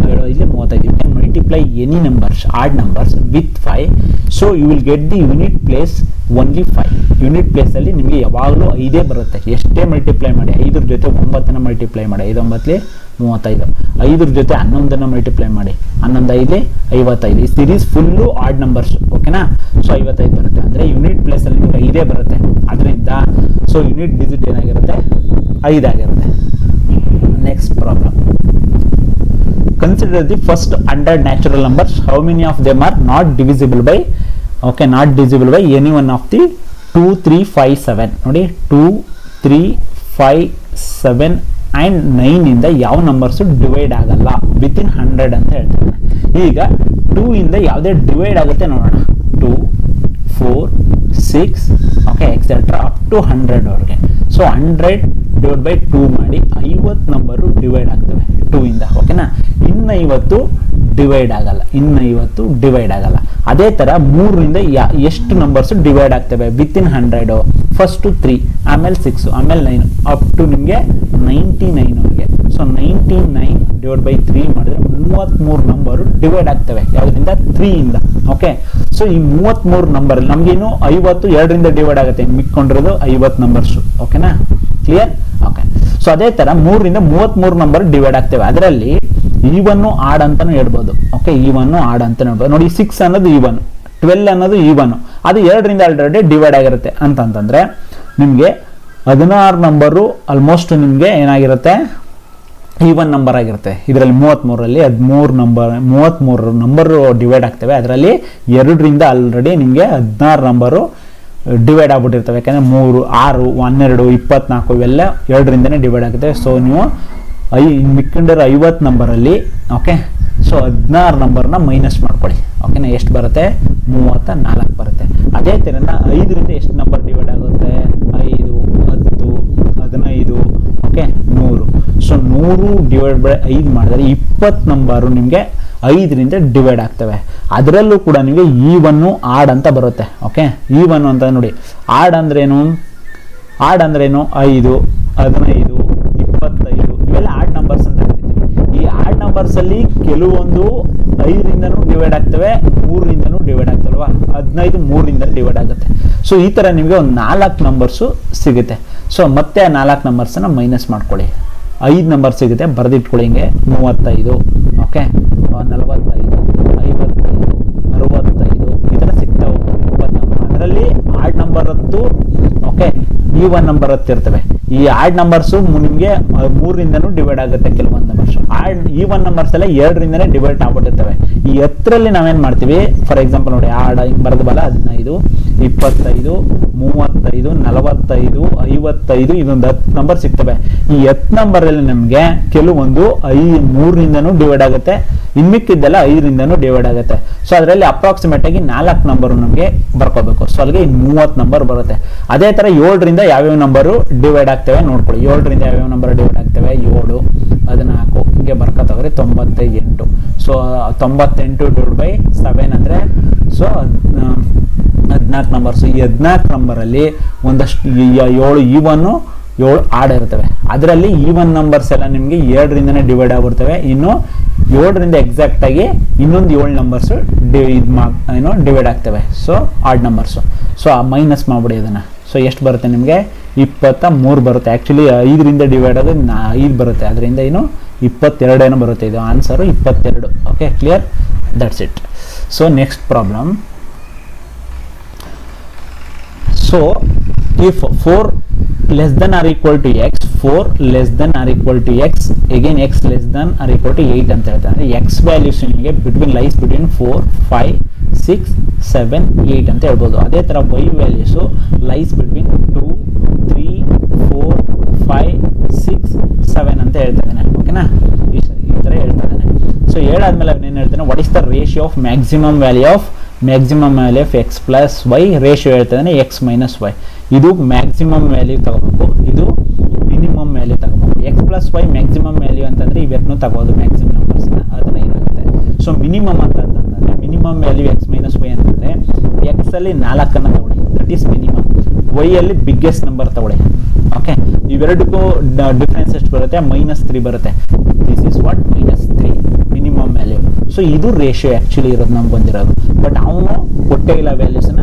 ಇಲ್ಲಿ 35. You can multiply any numbers, odd numbers with 5. So you will get the unit place only 5. Unit ಪ್ಲೇಸಲ್ಲಿ ನಿಮಗೆ ಯಾವಾಗಲೂ 5 ಬರುತ್ತೆ. ಎಷ್ಟೇ ಮಲ್ಟಿಪ್ಲೈ ಮಾಡಿ, 5 ಜೊತೆ 9ನ್ನ ಮಲ್ಟಿಪ್ಲೈ ಮಾಡಿ, 5 9 35. 5 ಜೊತೆ 11ನ್ನ ಮಲ್ಟಿಪ್ಲೈ ಮಾಡಿ, 11 5 55. ಈ ಸೀರೀಸ್ ಫುಲ್ಲು ಆಡ್ ನಂಬರ್ಸ್, ಓಕೆನಾ? ಸೊ 55 ಬರುತ್ತೆ. ಅಂದರೆ ಯೂನಿಟ್ ಪ್ಲೇಸಲ್ಲಿ ನಿಮಗೆ 5 ಬರುತ್ತೆ. ಅದರಿಂದ ಸೊ ಯೂನಿಟ್ ಡಿಜಿಟ್ ಏನಾಗಿರುತ್ತೆ? 5 ಆಗಿರುತ್ತೆ. Next problem. Consider the first 100 natural numbers. How many of them are not divisible by, okay, not divisible by any one of the 2 3 5 7. ನೋಡಿ, 2 3 5 7 ಆ್ಯಂಡ್ 9 ಇಂದ ಯಾವ ನಂಬರ್ಸು ಡಿವೈಡ್ ಆಗಲ್ಲ ವಿತಿನ್ 100 ಅಂತ ಹೇಳ್ತಾರೆ. ಈಗ 2 ಇಂದ ಯಾವುದೇ ಡಿವೈಡ್ ಆಗುತ್ತೆ ನೋಡೋಣ. 2 4 6 ಓಕೆ ಎಕ್ಸೆಟ್ರಾ ಅಪ್ ಟು 100 ವರೆಗೆ. ಸೊ 100 ಡಿವೈಡ್ ಬೈ 2 ಮಾಡಿ 50 ನಂಬರು ಡಿವೈಡ್ ಆಗ್ತವೆ 2 ಇಂದ, ಓಕೆನಾ? ಇನ್ನು 50 ಡಿವೈಡ್ ಆಗಲ್ಲ. ಅದೇ ಥರ 3ರಿಂದ ಎಷ್ಟು ನಂಬರ್ಸು ಡಿವೈಡ್ ಆಗ್ತವೆ ವಿತಿನ್ 100? ಫಸ್ಟು 3, ಆಮೇಲೆ 6, ಆಮೇಲೆ 9, ಅಪ್ ಟು ನಿಮಗೆ 99 ವರೆಗೆ. ಸೊ 99 ಡಿವೈಡ್ ಬೈ 3 ಮಾಡಿದ್ರೆ 33 ನಂಬರು ಡಿವೈಡ್ ಆಗ್ತವೆ. ಯಾವುದರಿಂದ? 3 ಇಂದ, ಓಕೆ? ಸೊ ಈ 33 ನಂಬರ್ ನಮಗೇನು 50 2ರಿಂದ ಡಿವೈಡ್ ಆಗುತ್ತೆ, ಮಿಕ್ಕೊಂಡಿರೋದು 50 ನಂಬರ್ಸು, ಓಕೆನಾ? ಕ್ಲಿಯರ್? ಓಕೆ. ಸೊ ಅದೇ ತರ 3ರಿಂದ 33 ನಂಬರ್ ಡಿವೈಡ್ ಆಗ್ತವೆ. ಅದರಲ್ಲಿ ಈವನ್ನು ಆಡ್ ಅಂತಾನು ಹೇಳ್ಬೋದು. ಓಕೆ, ಈವನ್ನು ಆಡ್ ಅಂತ ಹೇಳ್ಬೋದು. ನೋಡಿ 6 ಅನ್ನೋದು ಈವನ್, 12 ಅನ್ನೋದು ಈವನ್, ಅದು 2ರಿಂದ ಆಲ್ರೆಡಿ ಡಿವೈಡ್ ಆಗಿರುತ್ತೆ ಅಂತಂತಂದ್ರೆ ನಿಮಗೆ 16 ನಂಬರು ಆಲ್ಮೋಸ್ಟ್ ನಿಮಗೆ ಏನಾಗಿರುತ್ತೆ, ಈವನ್ ನಂಬರ್ ಆಗಿರುತ್ತೆ. ಇದರಲ್ಲಿ 33ರಲ್ಲಿ 33 ನಂಬರ್ ಡಿವೈಡ್ ಆಗ್ತವೆ. ಅದರಲ್ಲಿ 2ರಿಂದ ಆಲ್ರೆಡಿ ನಿಮಗೆ 16 ನಂಬರು ಡಿವೈಡ್ ಆಗ್ಬಿಟ್ಟಿರ್ತವೆ. ಯಾಕಂದರೆ 3, 6, 12, 24 ಇವೆಲ್ಲ 2ರಿಂದನೇ ಡಿವೈಡ್ ಆಗುತ್ತೆ. ಸೊ ನೀವು ಮಿಕ್ಕಿರೋ 50 ನಂಬರಲ್ಲಿ ಓಕೆ, ಸೊ 16 ನಂಬರ್ನ ಮೈನಸ್ ಮಾಡ್ಕೊಳ್ಳಿ. ಓಕೆನಾ, ಎಷ್ಟು ಬರುತ್ತೆ, 34 ಬರುತ್ತೆ. ಅದೇ ಥರನ 5ರಿಂದ ಎಷ್ಟು ನಂಬರ್ ಡಿವೈಡ್ ಆಗುತ್ತೆ, 5, 10, 15, ಓಕೆ, 100. ಸೊ 100 ಡಿವೈಡ್ ಬೈ 5 ಮಾಡಿದ್ರೆ 20 ನಂಬರು ನಿಮಗೆ 5ರಿಂದ ಡಿವೈಡ್ ಆಗ್ತವೆ. ಅದರಲ್ಲೂ ಕೂಡ ನಿಮಗೆ ಈವನ್ನು ಆಡ್ ಅಂತ ಬರುತ್ತೆ. ಓಕೆ, ಈವನ್ನು ಅಂತ ನೋಡಿ, ಆಡ್ ಅಂದ್ರೇನು, 5, 15, 25 ಇವೆಲ್ಲ ಆಡ್ ನಂಬರ್ಸ್ ಅಂತ ಕರಿತೀವಿ. ಈ ಆಡ್ ನಂಬರ್ಸ್ ಅಲ್ಲಿ ಕೆಲವೊಂದು 5ರಿಂದನೂ ಡಿವೈಡ್ ಆಗ್ತವೆ, 3ರಿಂದನೂ ಡಿವೈಡ್ ಆಗ್ತಲ್ವಾ, 15 3ರಿಂದ ಡಿವೈಡ್ ಆಗುತ್ತೆ. ಸೊ ಈ ತರ ನಿಮಗೆ ಒಂದು 4 ನಂಬರ್ಸು ಸಿಗುತ್ತೆ. ಸೊ ಮತ್ತೆ ಆ 4 ನಂಬರ್ಸನ್ನ ಮೈನಸ್ ಮಾಡ್ಕೊಳ್ಳಿ. 5 ನಂಬರ್ ಸಿಗುತ್ತೆ, ಬರೆದಿಟ್ಕೊಳ್ಳಿ ಹಿಂಗೆ, 35, ಓಕೆ, 45, 55, 65 ಈ ಥರ ಸಿಗ್ತಾ ಹೋಗ್ತವೆ 20 ನಂಬರ್. ಅದರಲ್ಲಿ ಆಡ್ ನಂಬರ್ ಹತ್ತು, ಓಕೆ, ಈವನ್ ನಂಬರ್ ಹತ್ತಿರ್ತವೆ. ಈ ಆಡ್ ನಂಬರ್ಸು ನಿಮಗೆ 3ರಿಂದನೂ ಡಿವೈಡ್ ಆಗುತ್ತೆ ಕೆಲವೊಂದು ನಂಬರ್ಸ್. ಈವನ್ ನಂಬರ್ಸ್ ಎಲ್ಲ 2ರಿಂದನೇ ಡಿವೈಡ್ ಆಗ್ಬಿಟ್ಟಿರ್ತವೆ. ಈ 10ರಲ್ಲಿ ನಾವೇನ್ ಮಾಡ್ತೀವಿ, ಫಾರ್ ಎಕ್ಸಾಂಪಲ್ ನೋಡಿ, ಆಡ್ ಹಿಂಗೆ ಬರೆದ ಬಲ 15, 25, 35, 45, 55 ಇದೊಂದು 10 ನಂಬರ್ ಸಿಗ್ತವೆ. ಈ 10 ನಂಬರ್ ಅಲ್ಲಿ ನಮಗೆ ಕೆಲವೊಂದು 3ರಿಂದನೂ ಡಿವೈಡ್ ಆಗುತ್ತೆ, ಇನ್ಮಿಕ್ಕಿದ್ದೆಲ್ಲ 5ರಿಂದನೂ ಡಿವೈಡ್ ಆಗುತ್ತೆ. ಸೊ ಅದರಲ್ಲಿ ಅಪ್ರಾಕ್ಸಿಮೇಟ್ ಆಗಿ 4 ನಂಬರ್ ನಮಗೆ ಬರ್ಕೋಬೇಕು. ಸೊ ಅಲ್ಲಿಗೆ 30 ನಂಬರ್ ಬರುತ್ತೆ. ಅದೇ ತರ 7ರಿಂದ ಯಾವ್ಯಾವ ನಂಬರು ಡಿವೈಡ್ ಆಗ್ತವೆ ನೋಡ್ಕೊಳ್ಳಿ. 7ರಿಂದ ಯಾವ್ಯಾವ ನಂಬರ್ ಡಿವೈಡ್ ಆಗ್ತವೆ, 7, 14 ಹಿಂಗೆ ಬರ್ಕೋತವ್ರೆ 98. ಸೊ 98 ಡಿವೈಡ್ ಬೈ 7 ಅಂದ್ರೆ ಸೊ 14 ನಂಬರ್ಸ್. ಈ 14 ನಂಬರಲ್ಲಿ ಒಂದಷ್ಟು 7 ಈವನ್ನು 7 ಆಡ್ ಇರ್ತವೆ. ಅದರಲ್ಲಿ ಈವನ್ ನಂಬರ್ಸ್ ಎಲ್ಲ ನಿಮಗೆ 2ರಿಂದನೇ ಡಿವೈಡ್ ಆಗಿರ್ತವೆ. ಇನ್ನು 7ರಿಂದ ಎಕ್ಸಾಕ್ಟ್ ಆಗಿ ಇನ್ನೊಂದು 7 ನಂಬರ್ಸ್ ಡಿವೈಡ್ ಆಗ್ತವೆ. So odd numbers. So minus ಮಾಡ್ಬಿಡಿ ಅದನ್ನು. ಸೊ ಎಷ್ಟು ಬರುತ್ತೆ ನಿಮಗೆ, 23 ಬರುತ್ತೆ. ಆ್ಯಕ್ಚುಲಿ 5ರಿಂದ ಡಿವೈಡ್ ಆಗೋದು 5 ಬರುತ್ತೆ, ಅದರಿಂದ ಏನು 22 ಏನೋ ಬರುತ್ತೆ. ಇದು answer 22. Okay, clear, that's it. So next problem. So if 4 less than or equal to x, 4 less than or equal to x, again x less than or equal to 8 ಅಂತ ಹೇಳ್ತಾರೆ. ಅಂದರೆ x ವ್ಯಾಲ್ಯೂಸ್ ನಿಮಗೆ lies between 4, 5, 6, 7, 8 ಅಂತ ಹೇಳ್ಬೋದು. ಅದೇ ಥರ y values lies between 2, 3, 4, 5, 6, 7 ಅಂತ ಹೇಳ್ತಾ ಇದ್ದಾನೆ. ಓಕೆನಾ, ಈ ಥರ ಹೇಳ್ತಾ ಇದ್ದಾನೆ. ಸೊ ಹೇಳಾದ್ಮೇಲೆ ಅವನೇನು ಹೇಳ್ತಾನೆ, what is the ratio of maximum value of x plus y ratio ಹೇಳ್ತಾ ಇದ್ದಾನೆ, x ಮೈನಸ್ y. ಇದು ಮ್ಯಾಕ್ಸಿಮಮ್ ವ್ಯಾಲ್ಯೂ ತಗೋಬೇಕು, ಇದು ಮಿನಿಮಮ್ ವ್ಯಾಲ್ಯೂ ತಗೋಬೇಕು. X plus Y maximum value ಅಂತಂದ್ರೆ ಇವೆರಡನ್ನೂ ತಗೋದು ಮ್ಯಾಕ್ಸಿಮಮ್ ನಂಬರ್ಸ್ನ. ಅದನ್ನ ಏನಾಗುತ್ತೆ, ಸೊ ಮಿನಿಮಮ್ ಅಂತಂದ್ರೆ minimum value X minus Y ಅಂತಂದ್ರೆ ಎಕ್ಸ್ ಅಲ್ಲಿ 4 ತಗೊಳ್ಳಿ, ದಟ್ ಈಸ್ ಮಿನಿಮಮ್. ವೈ ಅಲ್ಲಿ ಬಿಗ್ಗೆಸ್ಟ್ ನಂಬರ್ ತಗೊಳ್ಳಿ. ಓಕೆ, ಇವೆರಡಕ್ಕೂ ಡಿಫ್ರೆನ್ಸ್ ಎಷ್ಟು ಬರುತ್ತೆ, -3 ಬರುತ್ತೆ. This is what -3 minimum value. So ಇದು ರೇಷಿಯೋ ಆ್ಯಕ್ಚುಲಿ ಇರೋದು ನಮ್ಗೆ ಬಂದಿರೋದು. ಬಟ್ ಅವನು ಕೊಟ್ಟೇ ಇಲ್ಲ ವ್ಯಾಲ್ಯೂಸ್ನ.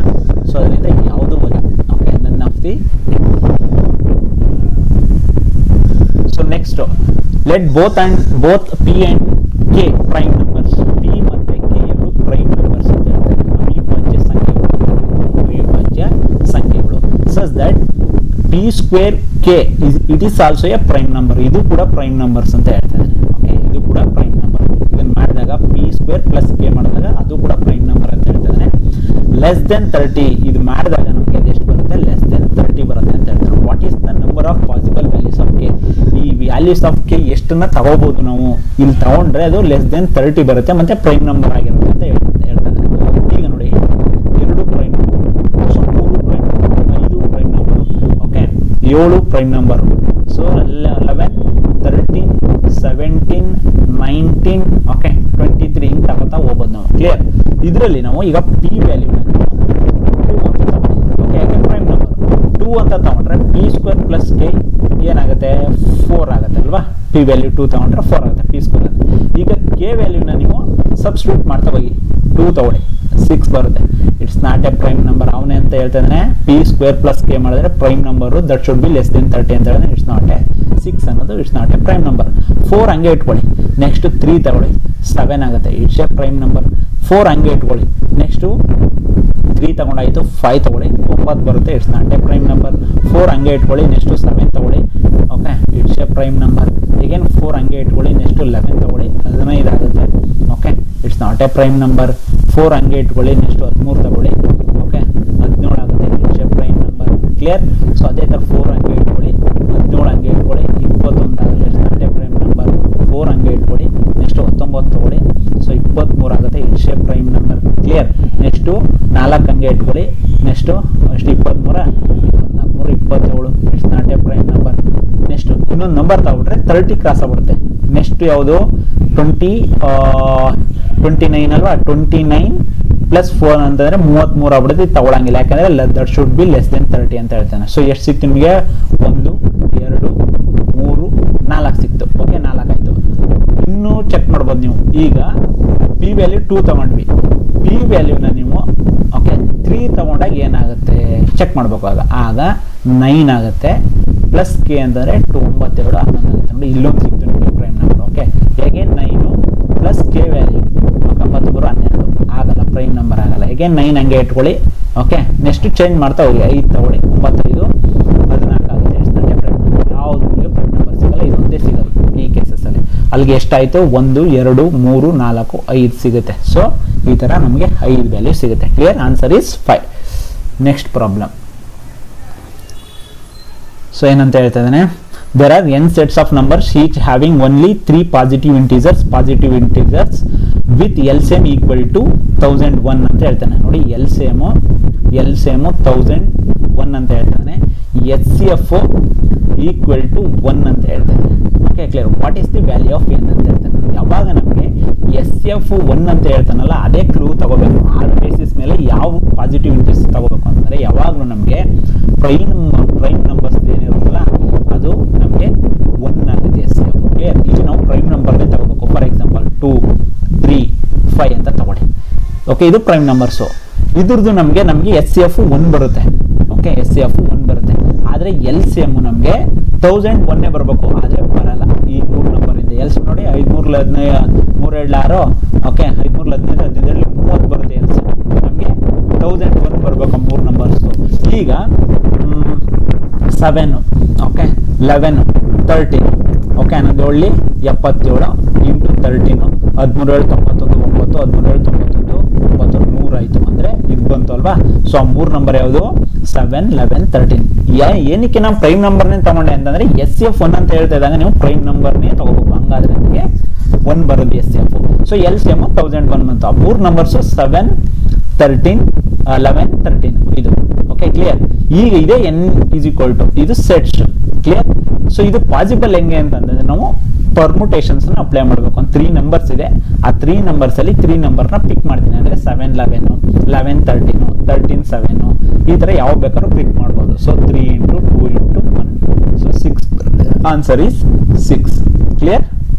ಸೊ ಅದರಿಂದ ಯಾವುದೂ ಅಲ್ಲ. Okay, none of the. So next, let both P and K prime numbers. P ಮತ್ತೆ K ಎರಡು ಪ್ರೈಮ್ ನಂಬರ್ಸ್ ಅಂತ ಹೇಳ್ತಾರೆ. ಅವಿಭಾಜ್ಯ ಸಂಖ್ಯೆಗಳು. Such that P square K it is also A prime number. ಇದು ಕೂಡ ಪ್ರೈಮ್ ನಂಬರ್ಸ್ ಅಂತ ಹೇಳ್ತಾರೆ. ಓಕೆ, ಇದು ಕೂಡ ಪ್ರೈಮ್ ನಂಬರ್. ಇದನ್ನು ಮಾಡಿದಾಗ P ಸ್ಕ್ವೇರ್ ಪ್ಲಸ್ K ಮಾಡಿದಾಗ ಅದು ಕೂಡ ಪ್ರೈಮ್ ನಂಬರ್ ಅಂತ ಹೇಳ್ತಾರೆ. ಲೆಸ್ ದೆನ್ 30 ಇದು ಮಾಡಿದಾಗ ನಮಗೆ ಎಷ್ಟು ಬರುತ್ತೆ, ಲೆಸ್ ದೆನ್ 30 ಬರುತ್ತೆ ಅಂತ ಹೇಳ್ತಾರೆ. What is the number of possible values of K? ಈ ವ್ಯಾಲ್ಯೂಸ್ ಆಫ್ K ಎಷ್ಟನ್ನ ತಗೋಬಹುದು ನಾವು, ಇಲ್ಲಿ ತಗೊಂಡ್ರೆ ಅದು ಲೆಸ್ ದೆನ್ 30 ಬರುತ್ತೆ, ಮತ್ತೆ ಪ್ರೈಮ್ ನಂಬರ್ ಆಗಿರುತ್ತೆ ಅಂತ ಹೇಳ್ತಾರೆ. ಈಗ ನೋಡಿ, 2 prime, 3 prime, 5 prime number, okay, 7 prime number. So 11, 13, 17, 19, okay, 23 ಹಿಂಗೆ ತಗೋತಾ ಹೋಗ್ಬೋದು ನಾವು. ಕ್ಲಿಯರ್? ಇದರಲ್ಲಿ ನಾವು ಈಗ P ವ್ಯಾಲ್ಯೂನ 2 ಅಂತ ತಗೊಂಡು, ಓಕೆ, ಯಾಕೆ ಪ್ರೈಮ್ ನಂಬರ್ 2 ಅಂತ ತಗೊಂಡ್ರೆ P ಸ್ಕ್ವೇರ್ ಪ್ಲಸ್ K ಏನಾಗುತ್ತೆ, 4 ಆಗುತ್ತೆ ಅಲ್ವಾ. P ವ್ಯಾಲ್ಯೂ 2 ತಗೊಂಡ್ರೆ 4 ಆಗುತ್ತೆ, P ಸ್ಕ್ವೇರ್ ಆಗುತ್ತೆ. ಈಗ K ವ್ಯಾಲ್ಯೂನ ನೀವು ಸಬ್ಸ್ಟಿಟ್ಯೂಟ್ ಮಾಡ್ತಾ ಹೋಗಿ, 2 ತಗೊಳ್ಳಿ, 6 ಬರುತ್ತೆ. It's not A prime number. ಅವನೇ ಅಂತ ಹೇಳ್ತಾನೆ ಪಿ ಸ್ಕ್ವೇರ್ ಪ್ಲಸ್ ಕೆ ಮಾಡಿದ್ರೆ prime number that should be less then 30 ಅಂತ ಹೇಳಿದ್ರೆ ಇಟ್ಸ್ ನಾಟ್ ಎ 6 ಅನ್ನೋದು it's not A prime number. 4 ಹಂಗೆ ಇಟ್ಕೊಳ್ಳಿ, ನೆಕ್ಸ್ಟ್ 3 ತಗೊಳ್ಳಿ 7 ಆಗುತ್ತೆ, ಇಟ್ಸ್ ಎ ಪ್ರೈಮ್ ನಂಬರ್. 4 ಹಂಗೆ ಇಟ್ಕೊಳ್ಳಿ, ನೆಕ್ಸ್ಟು 3 ತಗೊಂಡಾಯಿತು 5 ತಗೊಳ್ಳಿ 9 ಬರುತ್ತೆ, it's not A prime number. 4 ಹಂಗೆ ಇಟ್ಕೊಳ್ಳಿ, ನೆಕ್ಸ್ಟು 7 ತಗೊಳ್ಳಿ, okay it's A prime number. ಈಗೇನು 4 ಹಂಗೆ ಇಟ್ಕೊಳ್ಳಿ, ನೆಕ್ಸ್ಟು 11 ತಗೊಳ್ಳಿ 15 ಆಗುತ್ತೆ, okay it's not A prime number. 4 ಹಂಗೆ ಇಟ್ಕೊಳ್ಳಿ, ನೆಕ್ಸ್ಟು 13 ತಗೊಳ್ಳಿ, ಓಕೆ 17 ಆಗುತ್ತೆ, it's A prime number. Clear? So ಅದೇ ಥರ 4 ಹಂಗೆ ಇಟ್ಕೊಳ್ಳಿ, 17 ಹಂಗೆ ಇಟ್ಕೊಳ್ಳಿ, 21 ಆಗುತ್ತೆ, it's not A prime number. 4 ಹಂಗೆ ಇಟ್ಕೊಳ್ಳಿ, ನೆಕ್ಸ್ಟು 19 ತಗೊಳ್ಳಿ, ಸೊ 23 ಆಗುತ್ತೆ, it's A prime number. Clear? Next 4 ಹಂಗೆ ಇಟ್ಕೊಳ್ಳಿ, ನೆಕ್ಸ್ಟು ಎಷ್ಟು 23, 27, it's not A prime number. Next ಇನ್ನೊಂದು ನಂಬರ್ ತಗೊಬಿಟ್ರೆ 30 ಕ್ರಾಸ್ ಆಗ್ಬಿಡುತ್ತೆ. ನೆಕ್ಸ್ಟ್ ಯಾವುದು 29 ಅಲ್ವಾ, 29 ಪ್ಲಸ್ 4 ಅಂತಂದ್ರೆ 33 ಆಗ್ಬಿಡುತ್ತೆ. ಇದು ತಗೊಳಂಗಿಲ್ಲ, ಯಾಕಂದ್ರೆ that should be less then 30 ಅಂತ ಹೇಳ್ತಾನೆ. ಸೊ ಎಷ್ಟು ಸಿಕ್ತು ನಿಮಗೆ? 1 2 3 4 ಸಿಕ್ತು. ಓಕೆ 4 ಆಯ್ತು. ಇನ್ನೂ ಚೆಕ್ ಮಾಡ್ಬೋದು ನೀವು. ಈಗ ಪಿ ವ್ಯಾಲ್ಯೂ 2 ತಗೊಂಡ್ವಿ, ಪಿ ವ್ಯಾಲ್ಯೂನ ನೀವು ಓಕೆ 3 ತಗೊಂಡಾಗ ಏನಾಗುತ್ತೆ ಚೆಕ್ ಮಾಡ್ಬೇಕು. ಆಗ 9 ಆಗುತ್ತೆ, ಪ್ಲಸ್ ಕೆ ಅಂತಂದರೆ 2 9 2 11 ಆಗುತ್ತೆ. ನೋಡಿ ಇಲ್ಲೊಂದು ಸಿಕ್ತು ನಿಮಗೆ ಪ್ರೈಮ್ ನಂಬರ್. ಓಕೆ ಹೇಗೆ 9 ಪ್ಲಸ್ ಕೆ ವ್ಯಾಲ್ಯೂ 9 12 ಆಗಲ್ಲ, ಪ್ರೈಮ್ ನಂಬರ್ ಆಗಲ್ಲ. ಹೇಗೆ 9 ಹಂಗೆ ಇಟ್ಕೊಳ್ಳಿ, ಓಕೆ ನೆಕ್ಸ್ಟ್ ಚೇಂಜ್ ಮಾಡ್ತಾ ಹೋಗಿ 5 ತಗೊಳ್ಳಿ, 9 5 14 ಆಗುತ್ತೆ. ಎಷ್ಟು ಪ್ರೈಮ್ ನಂಬರ್? ಯಾವುದು ನಿಮಗೆ ಪ್ರೈಮ್ ನಂಬರ್ ಸಿಗಲ್ಲ, ಇದೊಂದೇ ಸಿಗೋದು ಈ ಕೇಸಸ್ಸಲ್ಲಿ. ಅಲ್ಲಿಗೆ ಎಷ್ಟಾಯಿತು? 1 2 3 4 5 ಸಿಗುತ್ತೆ. ಸೊ ಈ ಥರ ನಮಗೆ 5 ವ್ಯಾಲ್ಯೂ ಸಿಗುತ್ತೆ. Clear? Answer is 5. Next problem. So ಏನಂತ ಹೇಳ್ತಾ ಇದ್ದಾನೆ? there are n sets of numbers each having only 3 positive integers with LCM equal to 1001 ಅಂತ ಹೇಳ್ತಾನೆ. ನೋಡಿ LCM 1001 ಅಂತ ಹೇಳ್ತಾನೆ, HCF ಈಕ್ವಲ್ ಟು 1 ಅಂತ ಹೇಳ್ತಾನೆ. Okay clear? What is the value of n ಅಂತ ಹೇಳ್ತಾನೆ. ಯಾವಾಗ ನಮಗೆ HCF 1 ಅಂತ ಹೇಳ್ತಾನಲ್ಲ ಅದೇ ಕ್ಲೂ ತಗೋಬೇಕು. ಆ ಬೇಸಿಸ್ ಮೇಲೆ ಯಾವ ಪಾಸಿಟಿವ್ ಇಂಟೀಜರ್ಸ್ ತಗೋಬೇಕು ಅಂತಂದರೆ ಯಾವಾಗಲೂ ನಮಗೆ ಪ್ರೈಮ್ ನಂಬರ್ಸ್ ಏನಿರುತ್ತಲ್ಲ ಅದು ನಮಗೆ 1 ಆಗುತ್ತೆ HCF. ಕ್ಲಿಯರ್? ಈಗ ನಾವು ಪ್ರೈಮ್ ನಂಬರ್ನೇ ತಗೋಬೇಕು. ಫಾರ್ ಎಕ್ಸಾಂಪಲ್ 2 3 5 ಅಂತ ತಗೊಳ್ಳಿ. ಓಕೆ ಇದು ಪ್ರೈಮ್ ನಂಬರ್ಸು. ಇದ್ರದ್ದು ನಮಗೆ HCF 1 ಬರುತ್ತೆ. ಓಕೆ HCF 1 ಬರುತ್ತೆ, ಆದರೆ LCM ನಮಗೆ 1001 ಬರಬೇಕು, ಆದರೆ ಬರಲ್ಲ. ಈ 3 ನಂಬರಿಂದ LCM ನೋಡಿ 5 3 15 3 2 6 ಓಕೆ 5 3 15 15 30 ಬರುತ್ತೆ. LCM ನಮಗೆ 1001 ಬರಬೇಕು 3 ನಂಬರ್ಸು. ಈಗ 7 ಓಕೆ 11 13 ಓಕೆ 11 77 ಇಂಟು 13 13 91 9 13 91 9 100 ಆಯಿತು. ಅಂದರೆ ಇದು ಬಂತು ಅಲ್ವಾ? ಸೊ ಆ 3 ನಂಬರ್ ಯಾವುದು? 7 11 13. ಏನಕ್ಕೆ ನಾವು ಪ್ರೈಮ್ ನಂಬರ್ನೇ ತಗೊಂಡೆ ಅಂತಂದರೆ HCF 1 ಅಂತ ಹೇಳ್ತಾ ಇದ್ದಾಗ ನೀವು ಪ್ರೈಮ್ ನಂಬರ್ನೇ ತಗೋಬೇಕು. ಹಂಗಾದ್ರೆ ನಿಮಗೆ 1 ಬರೋದು HCF. ಸೊ LCM 1001 ಅಂತ. ಆ 3 ನಂಬರ್ಸು 7 13 11 13 ಇದು. Okay clear? ಈಗ ಇದೆ n ಈಸ್ ಈಕ್ವಲ್ ಟು ಇದು ಸೆಟ್ಸ್. ಕ್ಲಿಯರ್? ಸೊ ಇದು ಪಾಸಿಬಲ್ ಹೆಂಗೆ ಅಂತಂದ್ರೆ ನಾವು ಪರ್ಮುಟೇಷನ್ಸ್ ಅಪ್ಲೈ ಮಾಡಬೇಕು. ಒಂದು 3 ನಂಬರ್ಸ್ ಇದೆ, ಆ 3 ನಂಬರ್ಸಲ್ಲಿ 3 ನಂಬರ್ನ ಪಿಕ್ ಮಾಡ್ತೀನಿ. ಅಂದರೆ 7 11 11 13 13 7 ಈ ಥರ ಯಾವ ಬೇಕಾದ್ರೂ ಪಿಕ್ ಮಾಡ್ಬೋದು. So 3 into 2 into 1 so 6. Answer is 6. Clear?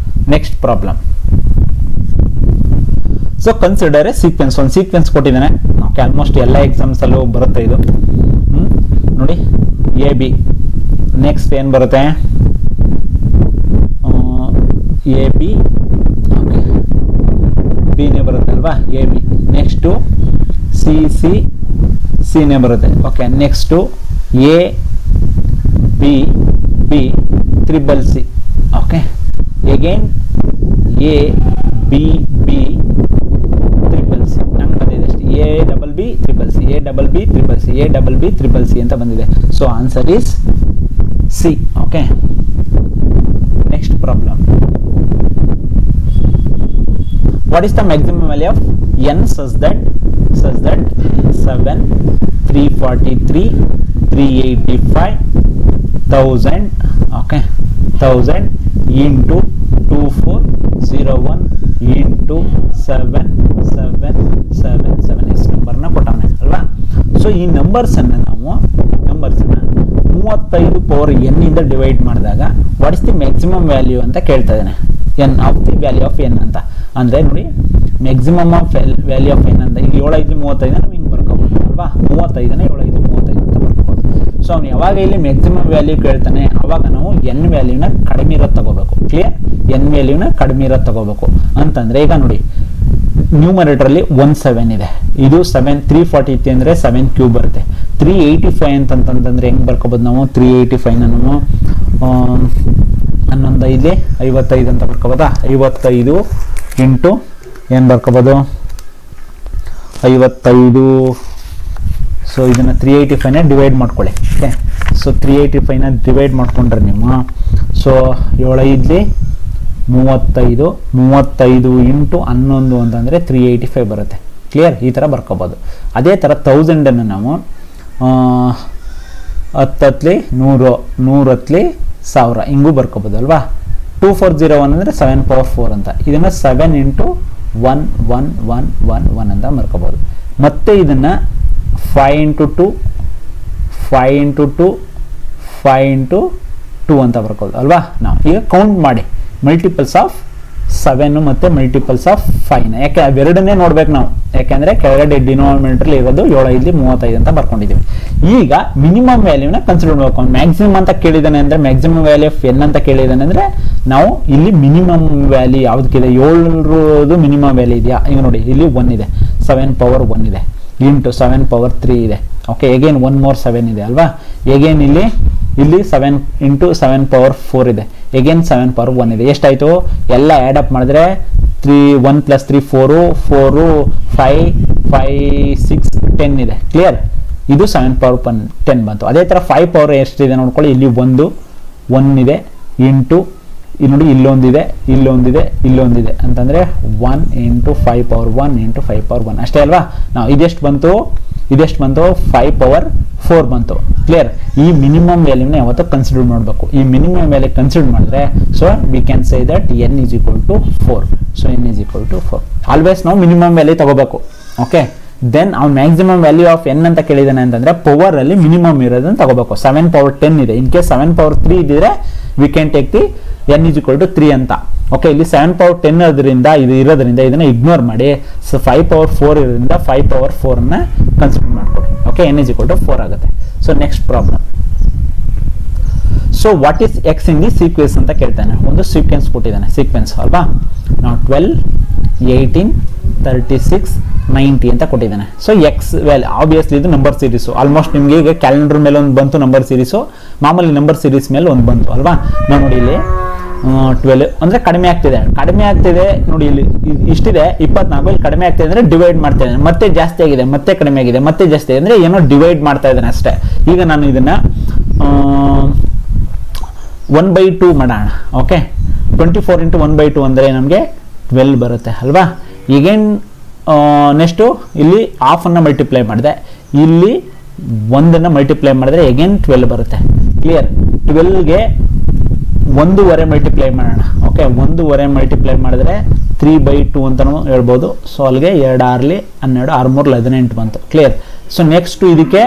Next problem. So consider A sequence. ಒಂದು ಸೀಕ್ವೆನ್ಸ್ ಕೊಟ್ಟಿದ್ದಾನೆ. ಓಕೆ ಆಲ್ಮೋಸ್ಟ್ ಎಲ್ಲ ಎಕ್ಸಾಮ್ಸಲ್ಲೂ ಬರುತ್ತೆ ಇದು. ನೋಡಿ AB. ನೆಕ್ಸ್ಟ್ ಏನು ಬರುತ್ತೆ? AB ಓಕೆ ಬಿನೇ ಬರುತ್ತೆ ಅಲ್ವಾ? AB. ನೆಕ್ಸ್ಟು ಸಿನೇ ಬರುತ್ತೆ. Okay next AB C. Okay again ABB C ನಂಗೆ ಬಂದಿದೆ ಅಷ್ಟೇ. ABB C ಅಂತ ಬಂದಿದೆ. So answer is C. Okay next problem. What is the maximum value of n such that 7 343 385 1000 okay 1000 into 2401 into 7777 ಇಷ್ಟು ನಂಬರ್ನ ಕೊಟ್ಟಾನೆ ಅಲ್ವಾ? So ಈ ನಂಬರ್ಸನ್ನು ನಾವು 35 ಪವರ್ n ಇಂದ ಡಿವೈಡ್ ಮಾಡಿದಾಗ what is the maximum value ಅಂತ ಕೇಳ್ತಾ ಇದ್ದಾನೆ. n of the value of n ಅಂತ. ಅಂದರೆ ನೋಡಿ maximum of value of N ಅಂತ ಈಗ 7 5 35 ನಾವು ಹಿಂಗೆ ಬರ್ಕೋಬೋದು ಅಲ್ವಾ, 35ನೇ 7 5 35 ಅಂತ ಬರ್ಕೋಬೋದು. ಸೊ ಅವ್ನು ಯಾವಾಗ ಇಲ್ಲಿ ಮ್ಯಾಕ್ಸಿಮಮ್ ವ್ಯಾಲ್ಯೂ ಕೇಳ್ತಾನೆ ಅವಾಗ ನಾವು ಎನ್ ವ್ಯಾಲ್ಯೂನ ಕಡಿಮೆ ಇರೋದು ತಗೋಬೇಕು. ಕ್ಲಿಯರ್, ಎನ್ ವ್ಯಾಲ್ಯೂನ ಕಡಿಮೆ ಇರೋದು ತಗೋಬೇಕು ಅಂತಂದ್ರೆ ಈಗ ನೋಡಿ ನ್ಯೂಮರೇಟರಲ್ಲಿ 17 ಇದೆ, ಇದು 7 340 ಇತ್ತು ಅಂದರೆ 7 ಕ್ಯೂಬ್ ಬರುತ್ತೆ. 385 ಅಂತಂತಂದ್ರೆ ಹೆಂಗೆ ಬರ್ಕೋಬೋದು ನಾವು 385 ನಾನು 11 5 55 ಅಂತ ಬರ್ಕೋಬೋದಾ. 55 ಇಂಟು ಏನು ಬರ್ಕೋಬೋದು 55. ಸೊ ಇದನ್ನು 385ನ ಡಿವೈಡ್ ಮಾಡ್ಕೊಳ್ಳಿ. ಓಕೆ, ಸೊ 385ನ ಡಿವೈಡ್ ಮಾಡ್ಕೊಂಡ್ರೆ ನಿಮ್ಮ ಸೊ 7 5 35 35 ಇಂಟು 11 ಅಂತಂದರೆ 385 ಬರುತ್ತೆ. ಕ್ಲಿಯರ್, ಈ ಥರ ಬರ್ಕೋಬೋದು. ಅದೇ ಥರ 1000ಅನ್ನು ನಾವು 10 100 100 1000 ಹಿಂಗೂ ಬರ್ಕೋಬೋದು ಅಲ್ವಾ. 2401 ಅಂದರೆ 7 ಪವರ್ 4 ಅಂತ, ಇದನ್ನು 7 ಇಂಟು 1 1 1 1 1 ಅಂತ ಬರ್ಕೋಬೋದು. ಮತ್ತೆ ಇದನ್ನು 5 ಇಂಟು 2 5 ಇಂಟು 2 5 ಇಂಟು 2 ಅಂತ ಬರ್ಕೋಬೋದು ಅಲ್ವಾ. ನಾವು ಈಗ ಕೌಂಟ್ ಮಾಡಿ ಮಲ್ಟಿಪಲ್ಸ್ ಆಫ್ 7 ಮತ್ತು ಮಲ್ಟಿಪಲ್ಸ್ ಆಫ್ 5ನ, ಯಾಕೆ ಅವೆರಡನ್ನೇ ನೋಡ್ಬೇಕು ನಾವು, ಯಾಕೆಂದರೆ ಕೆಳಗಡೆ ಡಿನೋಮಿನೇಟರ್ಲಿ ಇರೋದು 7 5 35 ಅಂತ ಬರ್ಕೊಂಡಿದ್ದೀವಿ. ಈಗ ಮಿನಿಮಮ್ ವ್ಯಾಲ್ಯೂನ ಕನ್ಸಿಡರ್ ಮಾಡಬೇಕು. ಮ್ಯಾಕ್ಸಿಮಮ್ ಅಂತ ಕೇಳಿದಾನೆ ಅಂದರೆ ಮ್ಯಾಕ್ಸಿಮಮ್ ವ್ಯಾಲ್ಯೂ ಆಫ್ ಎನ್ ಅಂತ ಕೇಳಿದಾನೆ ಅಂದರೆ ನಾವು ಇಲ್ಲಿ ಮಿನಿಮಮ್ ವ್ಯಾಲ್ಯೂ ಯಾವುದಕ್ಕಿದೆ 7 ಮಿನಿಮಮ್ ವ್ಯಾಲ್ಯೂ ಇದೆಯಾ. ಈಗ ನೋಡಿ ಇಲ್ಲಿ 1 ಇದೆ, 7 ಪವರ್ 1 ಇದೆ ಇಂಟು 7 ಪವರ್ 3 ಇದೆ. ಓಕೆ, ಎಗೇನ್ 1 more 7 ಇದೆ ಅಲ್ವಾ. ಎಗೇನ್ ಇಲ್ಲಿ 7 ಇಂಟು 7 ಪವರ್ 4 ಇದೆ, ಎಗೇನ್ 7 ಪವರ್ 1 ಇದೆ. ಎಷ್ಟಾಯಿತು ಎಲ್ಲ ಆ್ಯಡ್ ಅಪ್ ಮಾಡಿದ್ರೆ 1 + 3 4 4 5 5 6 10 ಇದೆ. ಕ್ಲಿಯರ್, ಇದು 7 ಪವರ್ 10 ಬಂತು. ಅದೇ ಥರ 5 ಪವರ್ ಎಷ್ಟಿದೆ ನೋಡ್ಕೊಳ್ಳಿ, ಇಲ್ಲಿ 1 ಇದೆ ಇಂಟು ಇಲ್ಲಿ ನೋಡಿ ಇಲ್ಲೊಂದಿದೆ ಇಲ್ಲೊಂದಿದೆ ಇಲ್ಲೊಂದಿದೆ ಅಂತಂದರೆ 1 ಇಂಟು 5 ಪವರ್ 1 ಇಂಟು 5 ಪವರ್ 1 ಅಷ್ಟೇ ಅಲ್ವಾ. ನಾವು ಇದೆಷ್ಟು ಬಂತು 5 ಪವರ್ 4 ಬಂತು. ಕ್ಲಿಯರ್, ಈ ಮಿನಿಮಮ್ ವ್ಯಾಲ್ಯೂನ ಯಾವತ್ತೂ ಕನ್ಸಿಡರ್ ಮಾಡಬೇಕು. ಈ ಮಿನಿಮಮ್ ವ್ಯಾಲ್ಯೂ ಕನ್ಸಿಡರ್ ಮಾಡಿದ್ರೆ so we can say that n is equal to 4. So n is equal to 4 always ನಾವು ಮಿನಿಮಮ್ ವ್ಯಾಲ್ಯೂ ತಗೋಬೇಕು. ಓಕೆ, ದೆನ್ ಅವ್ನು ಮ್ಯಾಕ್ಸಿಮಮ್ ವ್ಯಾಲ್ಯೂ ಆಫ್ ಎನ್ ಅಂತ ಕೇಳಿದಾನೆ ಅಂತಂದರೆ ಪವರಲ್ಲಿ ಮಿನಿಮಮ್ ಇರೋದನ್ನು ತಗೋಬೇಕು. 7 ಪವರ್ 10 ಇದೆ, ಇನ್ ಕೇಸ್ 7 ಪವರ್ 3 ಇದ್ದಿದ್ರೆ we can take the n is equal to 3 ಅಂತ. ಓಕೆ, ಇಲ್ಲಿ 7 ಪವರ್ 10 ಇರೋದ್ರಿಂದ ಇದನ್ನು ಇಗ್ನೋರ್ ಮಾಡಿ. ಸೊ 5 ಪವರ್ 4 ಇರೋದ್ರಿಂದ 5 ಪವರ್ 4ನ ಕನ್ಸಿಡರ್ ಮಾಡ್ಕೊಳ್ಳಿ. Okay, n is equal to 4 ಆಗುತ್ತೆ. So next problem. So what is X in the sequence ಅಂತ ಕೇಳ್ತಾನೆ. ಒಂದು ಸೀಕ್ವೆನ್ಸ್ ಕೊಟ್ಟಿದ್ದಾನೆ, ಸೀಕ್ವೆನ್ಸ್ ಅಲ್ವಾ. ನಾವು 12 18 36 90 ಅಂತ ಕೊಟ್ಟಿದ್ದಾನೆ. ಸೊ ಎಕ್ಸ್ ವ್ಯಾಲ್ಯೂ ಆಬ್ವಿಯಸ್ಲಿ ಇದು ನಂಬರ್ ಸೀರೀಸು. ಆಲ್ಮೋಸ್ಟ್ ನಿಮಗೆ ಈಗ ಕ್ಯಾಲೆಂಡರ್ ಮೇಲೆ ಒಂದು ಬಂತು ನಂಬರ್ ಸೀರೀಸು, ಮಾಮೂಲಿ ನಂಬರ್ ಸೀರೀಸ್ ಮೇಲೆ ಒಂದು ಬಂತು ಅಲ್ವಾ. ನಾವು ನೋಡಿ ಇಲ್ಲಿ 12 ಅಂದರೆ ಕಡಿಮೆ ಆಗ್ತಿದೆ ನೋಡಿ, ಇಲ್ಲಿ ಇಷ್ಟಿದೆ 24, ಇಲ್ಲಿ ಕಡಿಮೆ ಆಗ್ತಿದೆ ಅಂದರೆ ಡಿವೈಡ್ ಮಾಡ್ತಾ ಇದ್ದಾನೆ. ಮತ್ತೆ ಜಾಸ್ತಿ ಆಗಿದೆ, ಮತ್ತೆ ಕಡಿಮೆ ಆಗಿದೆ, ಮತ್ತೆ ಜಾಸ್ತಿ ಆಗಿದೆ ಅಂದರೆ ಏನೋ ಡಿವೈಡ್ ಮಾಡ್ತಾ ಇದ್ದಾನೆ ಅಷ್ಟೇ. ಈಗ ನಾನು ಇದನ್ನು 1/2 ಮಾಡೋಣ. ಓಕೆ, 24 ಇಂಟು 1/2 ಅಂದರೆ ನಮಗೆ 12 ಬರುತ್ತೆ ಅಲ್ವಾ. ಈಗೇನು ನೆಕ್ಸ್ಟು ಇಲ್ಲಿ ಹಾಫನ್ನು ಮಲ್ಟಿಪ್ಲೈ ಮಾಡಿದೆ, ಇಲ್ಲಿ 1 ಮಲ್ಟಿಪ್ಲೈ ಮಾಡಿದ್ರೆ ಎಗೇನ್ 12 ಬರುತ್ತೆ. ಕ್ಲಿಯರ್, 12ಗೆ 1/2 ಮಲ್ಟಿಪ್ಲೈ ಮಾಡೋಣ. ಓಕೆ, 1/2 ಮಲ್ಟಿಪ್ಲೈ ಮಾಡಿದ್ರೆ 3/2 ಅಂತಲೂ ಹೇಳ್ಬೋದು. ಸೊ ಅಲ್ಲಿಗೆ 2 6 12 6 3 18 ಬಂತು. ಕ್ಲಿಯರ್, ಸೊ ನೆಕ್ಸ್ಟು ಇದಕ್ಕೆ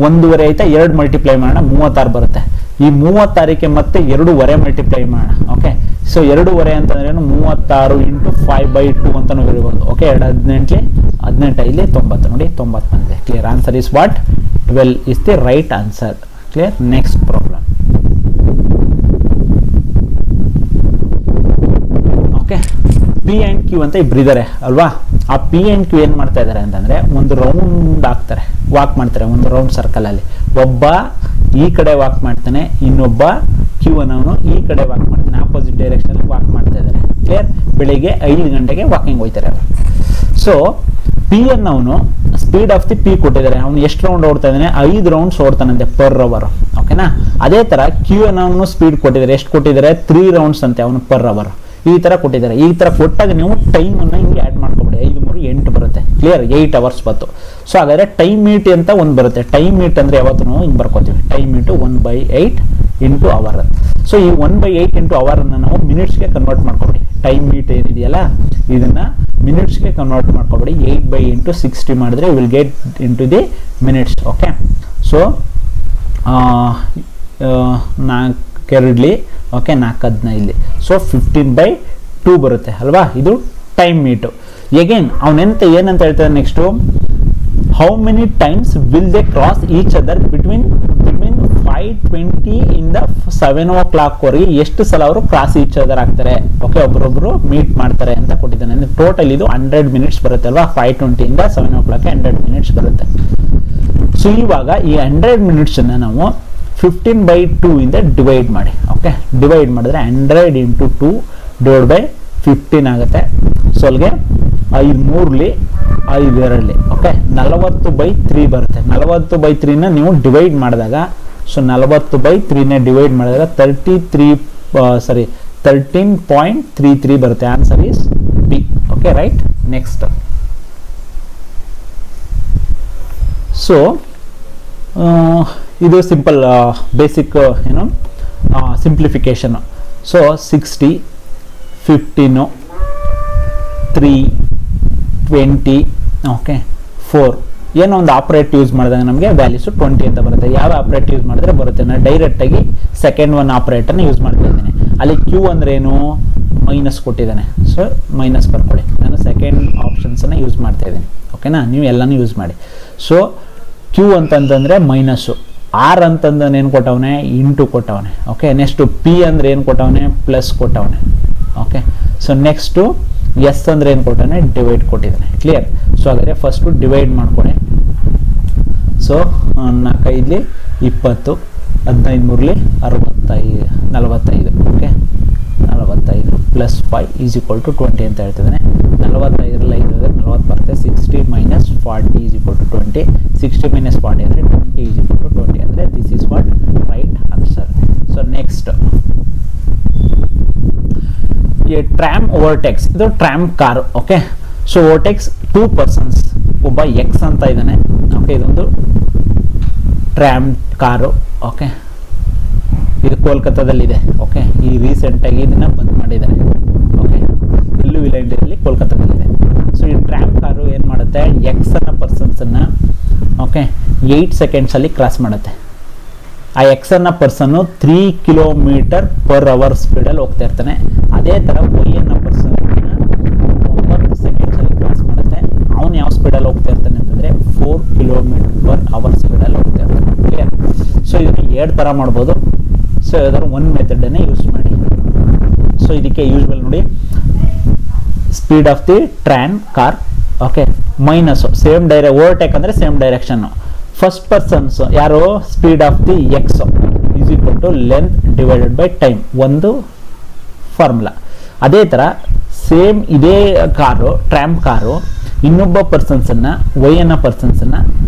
1/2 ಆಯ್ತಾ, 2 ಮಲ್ಟಿಪ್ಲೈ ಮಾಡೋಣ 36 ಬರುತ್ತೆ. ಈ 36ಕ್ಕೆ ಮತ್ತೆ 2/2 ಮಲ್ಟಿಪ್ಲೈ ಮಾಡೋಣ. ಓಕೆ, ಸೊ 2/2 ಅಂತಂದ್ರೆ 36 ಇಂಟು 5/2 ಅಂತಲೂ ಹೇಳ್ಬೋದು. ಓಕೆ, 2 18 ಇಲ್ಲಿ 90 ನೋಡಿ 90 ಬಂದಿದೆ. Clear, answer is what 12 is the right answer. Clear, next problem. Okay, P and Q ಅಂತ ಇಬ್ಬರಿದ್ದಾರೆ ಅಲ್ವಾ. ಆ ಪಿ ಆ್ಯಂಡ್ ಕ್ಯೂ ಏನು ಮಾಡ್ತಾ ಇದ್ದಾರೆ ಅಂತಂದರೆ ಒಂದು ರೌಂಡ್ ಹಾಕ್ತಾರೆ, ವಾಕ್ ಮಾಡ್ತಾರೆ ಒಂದು ರೌಂಡ್ ಸರ್ಕಲಲ್ಲಿ. ಒಬ್ಬ ಈ ಕಡೆ ವಾಕ್ ಮಾಡ್ತಾನೆ, ಇನ್ನೊಬ್ಬ ಕ್ಯೂ ಅನ್ನೋನು ಈ ಕಡೆ ವಾಕ್ ಮಾಡ್ತಾನೆ, ಆಪೋಸಿಟ್ ಡೈರೆಕ್ಷನಲ್ಲಿ ವಾಕ್ ಮಾಡ್ತಾ ಇದ್ದಾರೆ. ಕ್ಲಿಯರ್, ಬೆಳಿಗ್ಗೆ 5 ಗಂಟೆಗೆ ವಾಕಿಂಗ್ ಹೋಗ್ತಾರೆ ಅವರು. ಸೊ ಪಿ ಅನ್ನೋನು ಸ್ಪೀಡ್ ಆಫ್ ದಿ ಪಿ ಕೊಟ್ಟಿದ್ದಾರೆ, ಅವನು ಎಷ್ಟು ರೌಂಡ್ ಓಡ್ತಾ ಇದ್ದಾನೆ 5 ರೌಂಡ್ಸ್ ಓಡ್ತಾನಂತೆ ಪರ್ ಅವರ್. ಓಕೆನಾ, ಅದೇ ಥರ ಕ್ಯೂ ಅನ್ನೋನು ಸ್ಪೀಡ್ ಕೊಟ್ಟಿದ್ದಾರೆ, ಎಷ್ಟು ಕೊಟ್ಟಿದ್ದಾರೆ 3 ರೌಂಡ್ಸ್ ಅಂತೆ ಅವನು ಪರ್ ಅವರ್. ಈ ಥರ ಕೊಟ್ಟಿದ್ದಾರೆ. ಈ ಥರ ಕೊಟ್ಟಾಗ ನೀವು ಟೈಮನ್ನು ಹಿಂಗೆ ಆ್ಯಡ್ ಮಾಡ್ಕೊಬಿಡಿ. 5 3 8 ಬರುತ್ತೆ. ಕ್ಲಿಯರ್, 8 ಅವರ್ಸ್ ಬಂತು. ಸೊ ಹಾಗಾದರೆ ಟೈಮ್ ಮೀಟ್ ಅಂತ ಒಂದು ಬರುತ್ತೆ. ಟೈಮ್ ಮೀಟ್ ಅಂದರೆ ಯಾವತ್ತು ನಾವು ಹಿಂಗೆ ಬರ್ಕೋತೀವಿ, time meet 1/8 into hour. So ಈ 1/8 ಇಂಟು ಅವರನ್ನು ನಾವು ಮಿನಿಟ್ಸ್ಗೆ ಕನ್ವರ್ಟ್ ಮಾಡ್ಕೊಬಿಡಿ. ಟೈಮ್ ಮೀಟ್ ಏನಿದೆಯಲ್ಲ ಇದನ್ನು ಮಿನಿಟ್ಸ್ಗೆ ಕನ್ವರ್ಟ್ ಮಾಡ್ಕೊಬಿಡಿ. 8/8 60 ಮಾಡಿದ್ರೆ will get into the minutes. Okay, so 4 okay 4 15/2 ಬರುತ್ತೆ ಅಲ್ವಾ. ಇದು ಟೈಮ್ ಮೀಟು. ಎಗೇನ್ ಅವನೆಂತ ಏನಂತ ಹೇಳ್ತಾರೆ next, how many times will they cross each other between 5:20 ಇಂದ 7 ವರೆಗೆ ಎಷ್ಟು ಸಲ ಅವರು ಕ್ರಾಸ್ ಈಚ್ ಅದರ್ ಆಗ್ತಾರೆ, ಓಕೆ, ಒಬ್ರೊಬ್ರು ಮೀಟ್ ಮಾಡ್ತಾರೆ ಅಂತ ಕೊಟ್ಟಿದ್ದಾನೆ. ಅಂದ್ರೆ ಟೋಟಲ್ ಇದು 100 ಮಿನಿಟ್ಸ್ ಬರುತ್ತೆ ಅಲ್ವಾ, 5:20 ಇಂದ 7 100 ಮಿನಿಟ್ಸ್ ಬರುತ್ತೆ. ಸೊ ಇವಾಗ ಈ 100 ಮಿನಿಟ್ಸ್ ಅನ್ನ ನಾವು 15/2 ಇಂದ ಡಿವೈಡ್ ಮಾಡಿ. ಓಕೆ, ಡಿವೈಡ್ ಮಾಡಿದ್ರೆ 100 × 2 / 15 ಆಗುತ್ತೆ. ಸೊ ಅಲ್ಲಿಗೆ 5 3 5 2 ಓಕೆ, 40/3 ಬರುತ್ತೆ. 40/3ನ ನೀವು ಡಿವೈಡ್ ಮಾಡಿದಾಗ, ಸೊ 40/3ನ ಡಿವೈಡ್ ಮಾಡಿದಾಗ 13.33 ಬರುತ್ತೆ. Answer is B. Okay, right. Next, so ಇದು ಸಿಂಪಲ್ ಬೇಸಿಕ್ ಏನು ಸಿಂಪ್ಲಿಫಿಕೇಶನ್. ಸೊ 60, 15, 3, 20, ಓಕೆ, 4 ಏನೋ ಒಂದು ಆಪರೇಟ್ ಯೂಸ್ ಮಾಡಿದಾಗ ನಮಗೆ ವ್ಯಾಲ್ಯೂಸು 20 ಅಂತ ಬರುತ್ತೆ. ಯಾವ ಆಪರೇಟ್ ಯೂಸ್ ಮಾಡಿದ್ರೆ ಬರುತ್ತೆ? ನಾನು ಡೈರೆಕ್ಟಾಗಿ ಸೆಕೆಂಡ್ ಒನ್ ಆಪರೇಟರ್ನ ಯೂಸ್ ಮಾಡ್ತಾ ಇದ್ದೀನಿ. ಅಲ್ಲಿ ಕ್ಯೂ ಅಂದ್ರೆ ಏನು, ಮೈನಸ್ ಕೊಟ್ಟಿದ್ದಾನೆ. ಸೊ ಮೈನಸ್ ಬರ್ಕೊಳ್ಳಿ. ನಾನು ಸೆಕೆಂಡ್ ಆಪ್ಷನ್ಸನ್ನು ಯೂಸ್ ಮಾಡ್ತಾ ಇದ್ದೀನಿ. ಓಕೆನಾ, ನೀವು ಎಲ್ಲನೂ ಯೂಸ್ ಮಾಡಿ. ಸೊ ಕ್ಯೂ ಅಂತಂತಂದರೆ ಮೈನಸ್ಸು, ಆರ್ ಅಂತಂದ್ರೆ ಏನು ಕೊಟ್ಟವನೆ, ಇಂಟು ಕೊಟ್ಟವನೆ. ಓಕೆ, ನೆಕ್ಸ್ಟು ಪಿ ಅಂದರೆ ಏನು ಕೊಟ್ಟವನೆ, ಪ್ಲಸ್ ಕೊಟ್ಟವನೆ. ಓಕೆ, ಸೊ ನೆಕ್ಸ್ಟು ಎಸ್ ಅಂದರೆ ಏನು ಕೊಟ್ಟವನೆ, ಡಿವೈಡ್ ಕೊಟ್ಟಿದ್ದಾನೆ. ಕ್ಲಿಯರ್? ಸೊ ಹಾಗಾದರೆ ಫಸ್ಟು ಡಿವೈಡ್ ಮಾಡ್ಕೊಳ್ಳಿ. So 4 5 20, 15 3 65 45. Okay, 45 plus 5 is equal to 20 ಅಂತ ಹೇಳ್ತಿದ್ದಾನೆ. 45ರಲ್ಲಿ 5 ಅಂದರೆ 40 ಬರುತ್ತೆ. 60 - 40 ಈಸ್ ಈಕ್ವಲ್ ಟು 20. 60 - 40 ಅಂದರೆ 20 ಈಸ್ ಈಕ್ವಲ್ ಟು 20 ಅಂದರೆ this is what right answer. So next, tram overtakes. ಇದು tram car. Okay, so overtakes 2 persons. ಒಬ್ಬ ಎಕ್ಸ್ ಅಂತ ಇದ್ದಾನೆ. ಓಕೆ, ಇದೊಂದು ಟ್ರಾಮ್ ಕಾರು. ಓಕೆ, ಇದು ಕೋಲ್ಕತ್ತಾದಲ್ಲಿದೆ. ಓಕೆ, ಈ ರೀಸೆಂಟಾಗಿ ಇದನ್ನ ಬಂದ್ ಮಾಡಿದ್ದಾರೆ. ಓಕೆ, ಇಲ್ಲೂ ಇಲ್ಲ, ಇಂಡಿಯಾದಲ್ಲಿ ಕೋಲ್ಕತ್ತಾದಲ್ಲಿದೆ. ಸೊ ಈ ಟ್ರಾಮ್ ಕಾರು ಏನು ಮಾಡುತ್ತೆ, ಎಕ್ಸ್ ಅನ್ನ ಪರ್ಸನ್ಸನ್ನು ಓಕೆ 8 ಸೆಕೆಂಡ್ಸಲ್ಲಿ ಕ್ರಾಸ್ ಮಾಡುತ್ತೆ. ಆ ಎಕ್ಸ್ ಅನ್ನ ಪರ್ಸನ್ನು 3 km/h ಸ್ಪೀಡಲ್ಲಿ ಹೋಗ್ತಾ ಇರ್ತಾನೆ. ಅದೇ ಥರ ವೈ ಅನ್ನ ಪರ್ಸನ್ 9 ಸೆಕೆಂಡ್ಸಲ್ಲಿ ಕ್ರಾಸ್ ಮಾಡುತ್ತೆ. ಅವನು ಯಾವ ಸ್ಪೀಡಲ್ಲಿ ಹೋಗ್ತಾ ಇರ್ತಾನೆ ಅಂತಂದರೆ 4 km/h ಸ್ಪೀಡಲ್ಲಿ ಹೋಗ್ತಾ ಇರ್ತಾನೆ. ಕ್ಲಿಯರ್? ಸೊ ಇದಕ್ಕೆ 2 ಥರ ಮಾಡ್ಬೋದು. ಸೊ ಯಾವ್ದಾದ್ರು ಒಂದು ಮೆಥಡನ್ನೇ ಯೂಸ್ ಮಾಡಿ. ಸೊ ಇದಕ್ಕೆ ಯೂಸ್ವಲ್ ನೋಡಿ, speed of the tram car. Okay, minus same overtake ಅಂದರೆ ಸೇಮ್ ಡೈರೆಕ್ಷನ್ನು. ಫಸ್ಟ್ ಪರ್ಸನ್ಸ್ ಯಾರು, speed of the X is equal to length divided by time, ಒಂದು ಫಾರ್ಮುಲಾ. ಅದೇ ಥರ ಸೇಮ್ ಇದೇ ಕಾರು, ಟ್ರಾಮ್ ಕಾರು, ಇನ್ನೊಬ್ಬ ಪರ್ಸನ್ಸನ್ನು ವೈ ಅನ್ನೋ ಪರ್ಸನ್ಸನ್ನು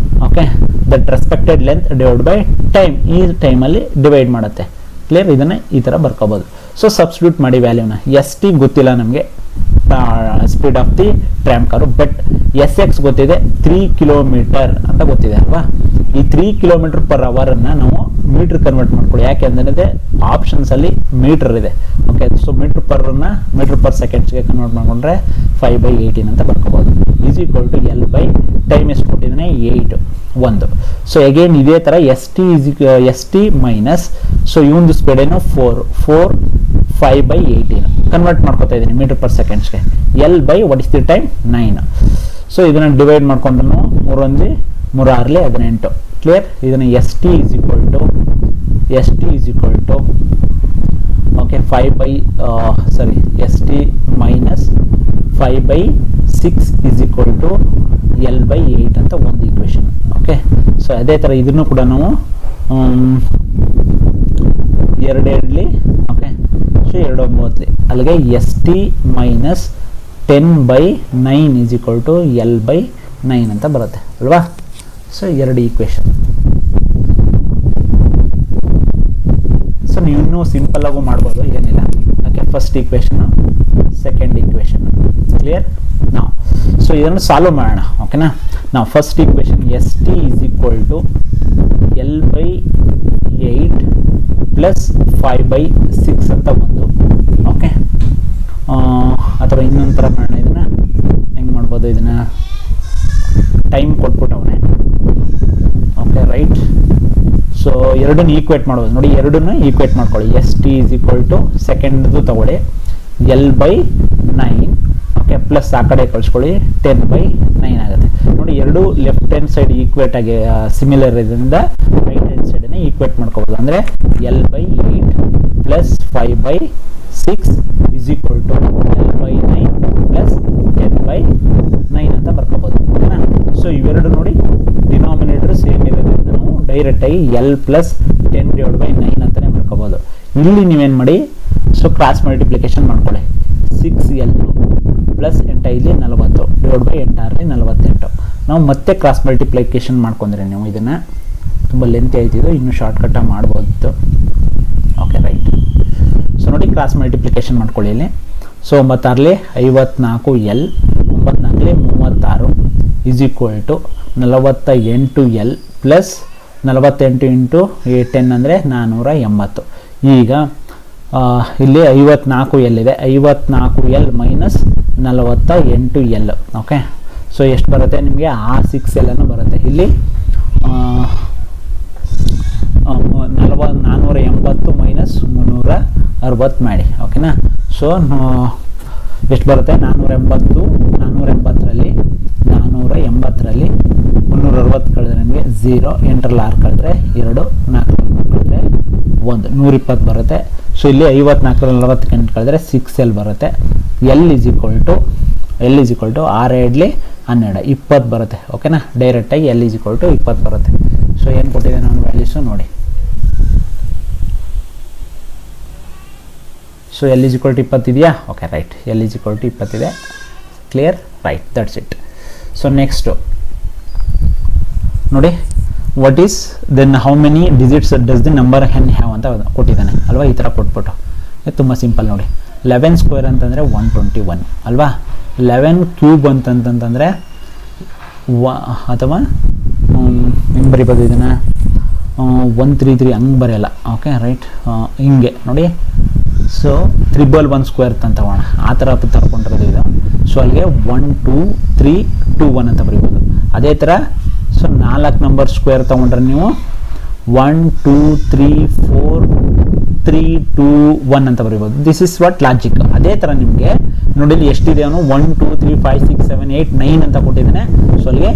okay that respected length divide by time, ಈ ಟೈಮಲ್ಲಿ ಡಿವೈಡ್ ಮಾಡುತ್ತೆ. ಕ್ಲಿಯರ್? ಇದನ್ನು ಈ ಥರ ಬರ್ಕೋಬೋದು. ಸೊ ಸಬ್ಸ್ಟಿಟ್ಯೂಟ್ ಮಾಡಿ ವ್ಯಾಲ್ಯೂನ. ಎಸ್ ಟಿ ಗೊತ್ತಿಲ್ಲ ನಮಗೆ, speed of the tram car, but S X ಗೊತ್ತಿದೆ, 3 ಕಿಲೋಮೀಟರ್ ಅಂತ ಗೊತ್ತಿದೆ ಅಲ್ವಾ. ಈ 3 km/h ನಾವು ಮೀಟರ್ ಕನ್ವರ್ಟ್ ಮಾಡ್ಕೊಳ್ಳಿ. ಯಾಕೆ ಅಂದರೆ ಆಪ್ಷನ್ಸಲ್ಲಿ ಮೀಟರ್ ಇದೆ. ಓಕೆ, ಸೊ ಮೀಟರ್ ಪರ್ ಸೆಕೆಂಡ್ಸ್ಗೆ ಕನ್ವರ್ಟ್ ಮಾಡಿಕೊಂಡ್ರೆ 5/18 ಅಂತ ಬರ್ಕೋಬೋದು. Is equal to L by time ಎಷ್ಟು ಕೊಟ್ಟಿದ್ದಾನೆ, 8 1. ಸೊ ಅಗೇನ್ ಇದೇ ಥರ ಎಸ್ ಟಿ ಮೈನಸ್, ಸೊ ಇವೊಂದು ಸ್ಪೀಡ್ ಏನು 4 5/18 ಕನ್ವರ್ಟ್ ಮಾಡ್ಕೊತಾ ಇದ್ದೀನಿ ಮೀಟರ್ ಪರ್ ಸೆಕೆಂಡ್ಸ್ಗೆ. L by what is the time, 9. So ಇದನ್ನು ಡಿವೈಡ್ ಮಾಡ್ಕೊಂಡು 3 1 3 6 18. ಕ್ಲಿಯರ್? ಇದನ್ನು S T is equal to okay yes T minus 5/6 is equal to L by 8 ಅಂತ ಒಂದು ಈಕ್ವೇಷನ್. ಓಕೆ, ಸೊ ಅದೇ ಥರ ಇದನ್ನು ಕೂಡ ನಾವು 2 2 ಓಕೆ, ಸೊ 2 9 ಅಲ್ಲಿಗೆ S T minus 10/9 is equal to L by 9 ಅಂತ ಬರುತ್ತೆ ಅಲ್ವಾ. So 2 equation. ಸೊ ನೀವು ಇನ್ನೂ ಸಿಂಪಲ್ ಆಗು ಮಾಡ್ಬೋದು, ಏನಿಲ್ಲ. Okay, first equation, second equation. Clear? ನಾವು ಸೊ ಇದನ್ನು ಸಾಲ್ವ್ ಮಾಡೋಣ. ಓಕೆನಾ, ನಾವು first equation S T is equal to L by 8 plus 5/6 ಅಂತ ಒಂದು. ಓಕೆ, ಅಥವಾ ಇನ್ನೊಂದು ಥರ ಮಾಡೋಣ. ಇದನ್ನು ಹೆಂಗೆ ಮಾಡ್ಬೋದು, ಇದನ್ನು ಟೈಮ್ ಕೊಟ್ಬಿಟ್ಟವನೇ. Okay, right. ಸೊ ಎರಡನ್ನು ಈಕ್ವೇಟ್ ಮಾಡ್ಬೋದು. ನೋಡಿ, ಎರಡನ್ನು ಈಕ್ವೇಟ್ ಮಾಡ್ಕೊಳ್ಳಿ. S T is equal to ಸೆಕೆಂಡ್ದು ತಗೊಳ್ಳಿ, ಎಲ್ ಬೈ 9 ಓಕೆ ಪ್ಲಸ್ ಆ ಕಡೆ ಕಳಿಸ್ಕೊಳ್ಳಿ 10/9 ಆಗುತ್ತೆ. ನೋಡಿ ಎರಡು ಲೆಫ್ಟ್ ಹ್ಯಾಂಡ್ ಸೈಡ್ ಈಕ್ವೇಟ್ ಆಗಿ ಸಿಮಿಲರ್ ಇದರಿಂದ ರೈಟ್ ಹ್ಯಾಂಡ್ ಸೈಡನ್ನು ಈಕ್ವೇಟ್ ಮಾಡ್ಕೋಬೋದು. ಅಂದರೆ L/8 plus 5/6 is equal to L/9 plus 10/9 ಅಂತ ಬರ್ಕೋಬೋದು. ಓಕೆನಾ? ಸೊ ಇವೆರಡು ನೋಡಿ ಡಿನಾಮಿನೇಟರ್ ಸೇಮ್ ಇರೋದ್ರಿಂದ ನಾವು ಡೈರೆಕ್ಟಾಗಿ L ಪ್ಲಸ್ 10/9 ಅಂತಲೇ ಬರ್ಕೋಬೋದು. ಇಲ್ಲಿ ನೀವೇನು ಮಾಡಿ, ಸೊ ಕ್ರಾಸ್ ಮಲ್ಟಿಪ್ಲಿಕೇಶನ್ ಮಾಡ್ಕೊಳ್ಳಿ. 6L ಪ್ಲಸ್ 8 ಇಲ್ಲಿ 40 ಡಿವೈಡ್ ಬೈ 8 48. ನಾವು ಮತ್ತೆ ಕ್ರಾಸ್ ಮಲ್ಟಿಪ್ಲಿಕೇಶನ್ ಮಾಡ್ಕೊಂಡ್ರೆ ನೀವು ಇದನ್ನು ತುಂಬ ಲೆಂತ್ ಆಯ್ತಿದ್ದು, ಇನ್ನೂ ಶಾರ್ಟ್ಕಟ್ಟಾಗಿ ಮಾಡ್ಬೋದು. Okay right. ಸೊ ನೋಡಿ ಕ್ರಾಸ್ ಮಲ್ಟಿಪ್ಲಿಕೇಶನ್ ಮಾಡ್ಕೊಳ್ಳಿ ಇಲ್ಲಿ. So 9 54L 9 36 is equal to 48L plus 48 into 10 ಅಂದರೆ 480. ಈಗ ಇಲ್ಲಿ 54L ಇದೆ, 54L minus 48L. Okay, so ಎಷ್ಟು ಬರುತ್ತೆ ನಿಮಗೆ? 6L ಅನ್ನು ಬರುತ್ತೆ. ಇಲ್ಲಿ 480 ಮೈನಸ್ 360 ಮಾಡಿ. ಓಕೆನಾ? ಸೊ ಎಷ್ಟು ಬರುತ್ತೆ? 480ರಲ್ಲಿ 360 ಕಳೆದ್ರೆ ನಿಮಗೆ 0, 8ರಲ್ಲಿ 6 ಕಳೆದ್ರೆ 2, 4 ಕಳೆದ್ರೆ 1, 120 ಬರುತ್ತೆ. ಸೊ ಇಲ್ಲಿ 54ರಲ್ಲಿ 48 ಕಳೆದ್ರೆ 6L ಬರುತ್ತೆ. L ಇಸ್ ಈಕ್ವಲ್ ಟು 6 8 12 20 ಬರುತ್ತೆ. ಓಕೆನಾ? ಡೈರೆಕ್ಟಾಗಿ L ಇಸ್ ಈಕ್ವಲ್ ಟು 20 ಬರುತ್ತೆ. ಸೊ ಏನು ಕೊಟ್ಟಿದೆ ನಾನು ವ್ಯಾಲ್ಯೂಸು ನೋಡಿ. So L is equal to 20 ಇದೆಯಾ? Okay right. L is equal to 20 ಇದೆ. Clear? Right, that's it. So next ನೋಡಿ, what is then how many digits does the number n have ಅಂತ ಕೊಟ್ಟಿದ್ದಾನೆ ಅಲ್ವಾ? ಈ ಥರ ಕೊಟ್ಬಿಟ್ಟು ತುಂಬ ಸಿಂಪಲ್ ನೋಡಿ. 11 ಸ್ಕ್ವೇರ್ ಅಂತಂದರೆ 121 ಅಲ್ವಾ? 11 ಕ್ಯೂಬ್ ಅಂತಂತಂದರೆ ಅಥವಾ ಹಿಂಗೆ ಬರಿಬೋದು ಇದನ್ನು 133 ಹಂಗೆ ಬರೆಯಲ್ಲ. ಓಕೆ ರೈಟ್, ಹಿಂಗೆ ನೋಡಿ. ಸೊ 111 ಸ್ಕ್ವೇರ್ ಅಂತ ತಗೋಣ, ಆ ಥರ ತಗೊಂಡಿರೋದು ಇದು. ಸೊ ಅಲ್ಲಿಗೆ 1 2 3 2 1 ಅಂತ ಬರಿಬೋದು. ಅದೇ ಥರ ಸೊ 4 ನಂಬರ್ ಸ್ಕ್ವೇರ್ ತೊಗೊಂಡ್ರೆ ನೀವು 1 2 3 4 3 2 1 ಅಂತ ಬರಿಬೋದು. This is what logic. ಅದೇ ಥರ ನಿಮಗೆ ನೋಡಿ ಎಷ್ಟಿದೆ ಅವನು 1 2 3 5 6 7 8 9 ಅಂತ ಕೊಟ್ಟಿದ್ದಾನೆ. ಸೊ ಅಲ್ಲಿಗೆ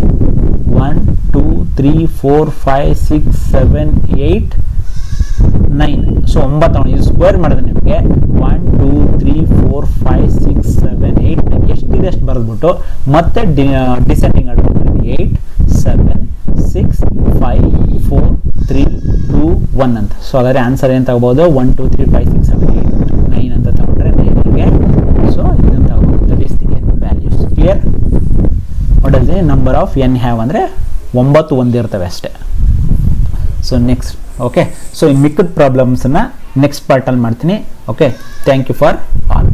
1 2 3 4 5 6 7 8 9. ಸೊ 9 ಇದು ಸ್ಕ್ವೇರ್ ಮಾಡಿದ್ರೆ ನಿಮಗೆ 1 2 3 4 5 6 7 8 ಎಷ್ಟಿದೆ ಅಷ್ಟು ಬರೆದ್ಬಿಟ್ಟು ಮತ್ತೆ ಡಿಸೆಂಡಿಂಗ್ ಆರ್ಡರ್ 8 7 6 5 4 3 2 1 ಅಂತ. ಸೊ ಅದರ ಆನ್ಸರ್ ಏನು ತಗೋಬಹುದು? 1 2 3 5 6 7 8 9 ಅಂತ ತಗೊಂಡ್ರೆ 9ಗೆ ಸೊ ಇದನ್ನು ತಗೋಬಹುದು. That is the n values. Clear? What is the number of n have ಅಂದರೆ 9 ಒಂದಿರ್ತವೆ ಅಷ್ಟೇ. ಸೊ ನೆಕ್ಸ್ಟ್ ಓಕೆ, ಸೊ ಈ ಮಿಕ್ಕಿದ ಪ್ರಾಬ್ಲಮ್ಸನ್ನು ನೆಕ್ಸ್ಟ್ ಪಾರ್ಟಲ್ಲಿ ಮಾಡ್ತೀನಿ. Okay, thank you for all.